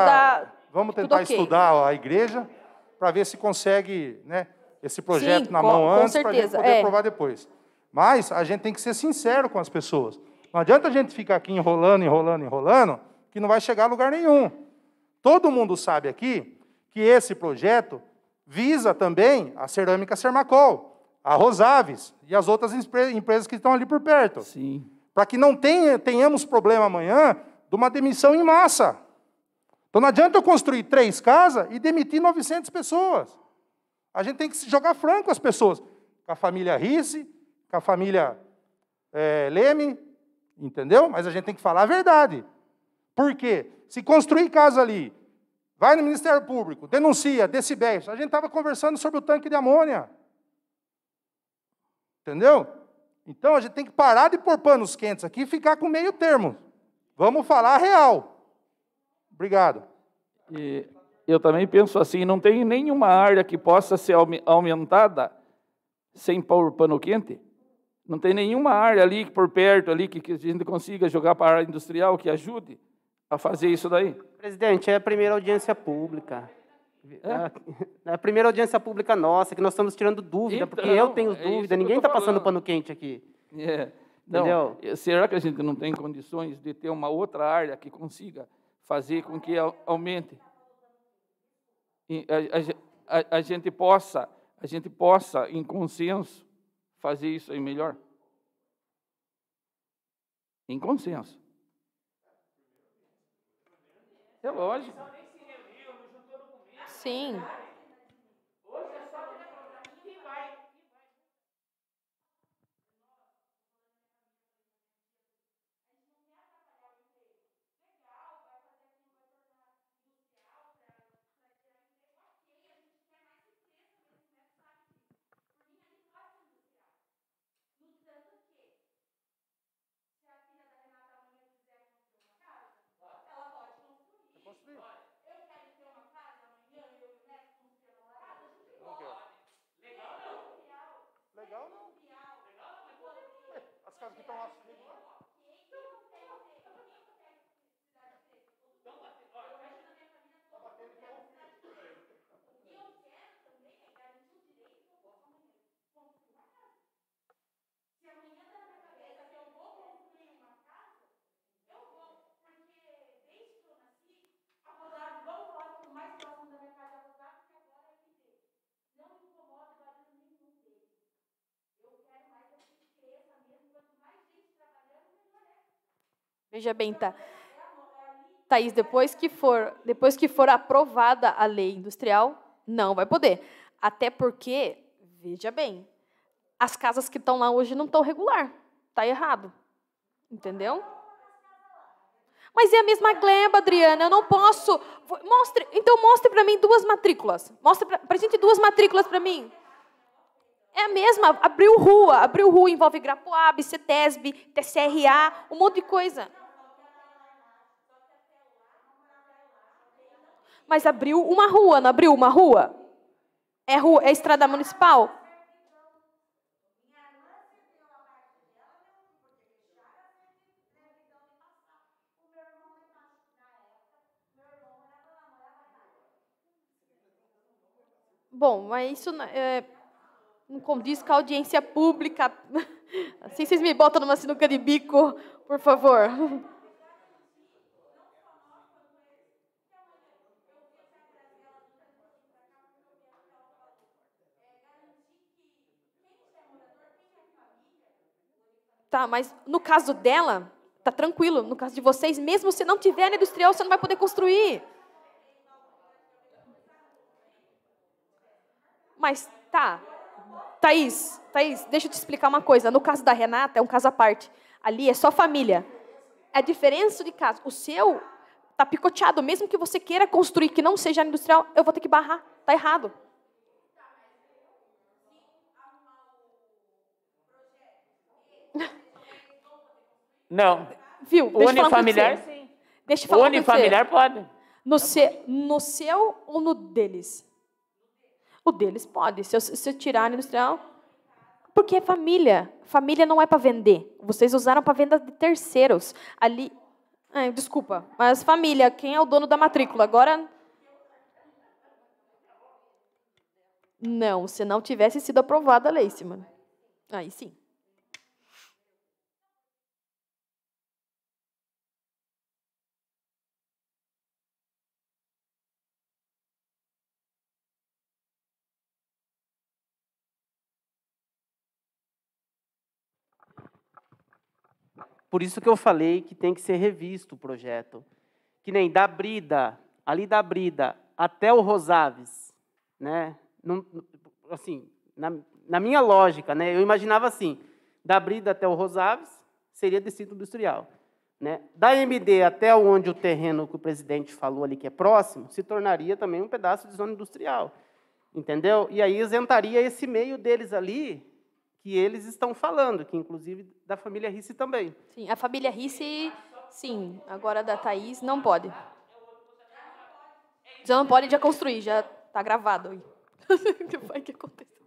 Vamos tentar okay. estudar a igreja para ver se consegue, né, esse projeto Sim, na mão antes, para a gente certeza, poder aprovar depois. Mas a gente tem que ser sincero com as pessoas. Não adianta a gente ficar aqui enrolando, que não vai chegar a lugar nenhum. Todo mundo sabe aqui que esse projeto visa também a Cerâmica Sermacol, a Rosaves e as outras empresas que estão ali por perto. Sim. Para que não tenhamos problema amanhã de uma demissão em massa. Então não adianta eu construir 3 casas e demitir 900 pessoas. A gente tem que jogar franco as pessoas. Com a família Risse, com a família Leme, entendeu? Mas a gente tem que falar a verdade. Por quê? Se construir casa ali, vai no Ministério Público, denuncia, decibéis. A gente estava conversando sobre o tanque de amônia. Entendeu? Então, a gente tem que parar de pôr panos quentes aqui e ficar com meio termo. Vamos falar a real. Obrigado. E eu também penso assim, não tem nenhuma área que possa ser aumentada sem pôr pano quente. Não tem nenhuma área ali por perto ali que a gente consiga jogar para a área industrial que ajude a fazer isso daí. Presidente, é a primeira audiência pública. É a primeira audiência pública nossa, que nós estamos tirando dúvida, Então, porque eu tenho dúvida, ninguém está passando pano quente aqui. Não, será que a gente não tem condições de ter uma outra área que consiga fazer com que aumente? E a gente possa, em consenso, fazer isso aí melhor? Em consenso. É lógico. Sim. Legal não. As casas que estão lá. Veja bem, tá. Thaís, depois que for aprovada a lei industrial, não vai poder. Até porque, veja bem, as casas que estão lá hoje não estão regular. Está errado. Entendeu? Mas é a mesma gleba, Adriana, eu não posso. Mostre para mim 2 matrículas. Mostre para a gente 2 matrículas para mim. É a mesma. Abriu rua envolve Grapuab, CETESB, TCRA, um monte de coisa. Mas abriu uma rua, não abriu uma rua? É estrada municipal? Bom, mas isso não condiz com a audiência pública. Assim vocês me botam numa sinuca de bico, por favor. Tá, mas no caso dela, tá tranquilo. No caso de vocês, mesmo se não tiver área industrial, você não vai poder construir. Mas, tá. Thaís, deixa eu te explicar uma coisa. No caso da Renata, é um caso à parte. Ali é só família. A diferença de caso. O seu tá picoteado. Mesmo que você queira construir que não seja área industrial, eu vou ter que barrar. Tá errado. Não. Viu? O unifamiliar, sim. Deixa eu falar. O unifamiliar pode. No seu ou no deles? O deles pode. Se eu tirar a industrial. Porque é família. Família não é para vender. Vocês usaram para venda de terceiros. Ali. Desculpa, mas família, quem é o dono da matrícula? Agora. Não, se não tivesse sido aprovada a lei, Simone. Aí sim. Por isso que eu falei que tem que ser revisto o projeto. Que nem da Brida, ali da Brida até o Rosaves, né? Não, assim, na minha lógica, né? Eu imaginava assim, da Brida até o Rosaves seria distrito industrial, né? Da MD até onde o terreno que o presidente falou ali que é próximo, se tornaria também um pedaço de zona industrial, entendeu? E aí isentaria esse meio deles ali que eles estão falando, que inclusive da família Risse também. Sim, a família Risse, sim. Agora da Thaís, não pode. Já não pode já construir, já está gravado aí. O que foi que aconteceu?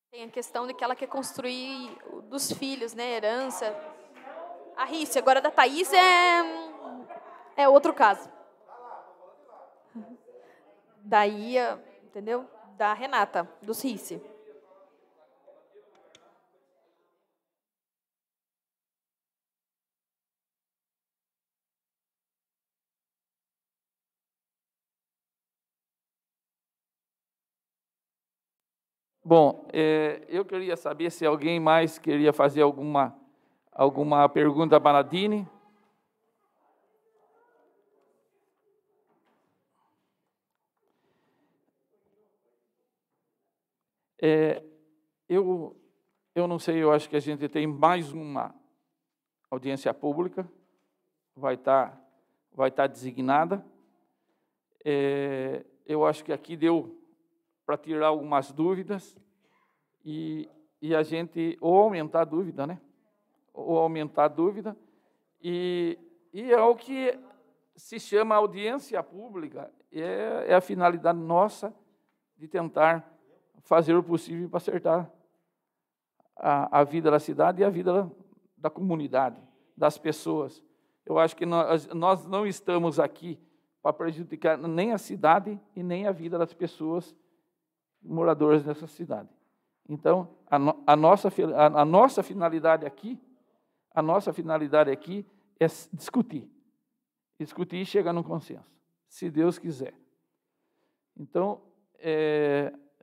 Tem a questão de que ela quer construir dos filhos, né, herança. A Risse, agora da Thaís é outro caso. Daí, entendeu? Da Renata, dos Risse. Bom, eu queria saber se alguém mais queria fazer alguma pergunta para a Nadine. Eu não sei, eu acho que a gente tem mais uma audiência pública, vai estar designada. Eu acho que aqui deu para tirar algumas dúvidas e a gente, ou aumentar a dúvida, né? Ou aumentar a dúvida, e é o que se chama audiência pública, é a finalidade nossa de tentar fazer o possível para acertar a vida da cidade e a vida da comunidade, das pessoas. Eu acho que nós não estamos aqui para prejudicar nem a cidade e nem a vida das pessoas moradores dessa cidade. Então, a nossa finalidade aqui é discutir e chegar num consenso, se Deus quiser. Então,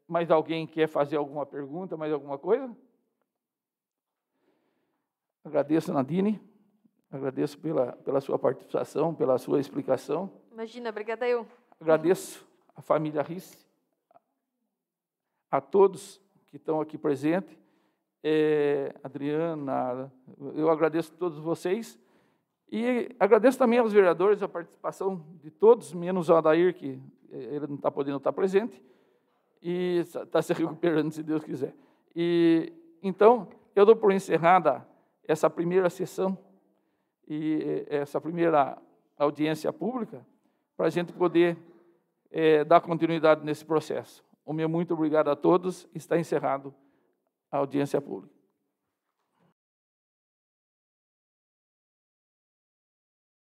mais alguém quer fazer alguma pergunta, mais alguma coisa? Agradeço, Nadine, agradeço pela sua participação, pela sua explicação. Imagina, obrigada eu. Agradeço a família Risse, a todos que estão aqui presentes, Adriana, eu agradeço a todos vocês e agradeço também aos vereadores a participação de todos, menos o Adair, que ele não está podendo estar presente, e está se recuperando, se Deus quiser. E então, eu dou por encerrada essa primeira sessão e essa primeira audiência pública, para a gente poder dar continuidade nesse processo. O meu muito obrigado a todos. Está encerrado a audiência pública.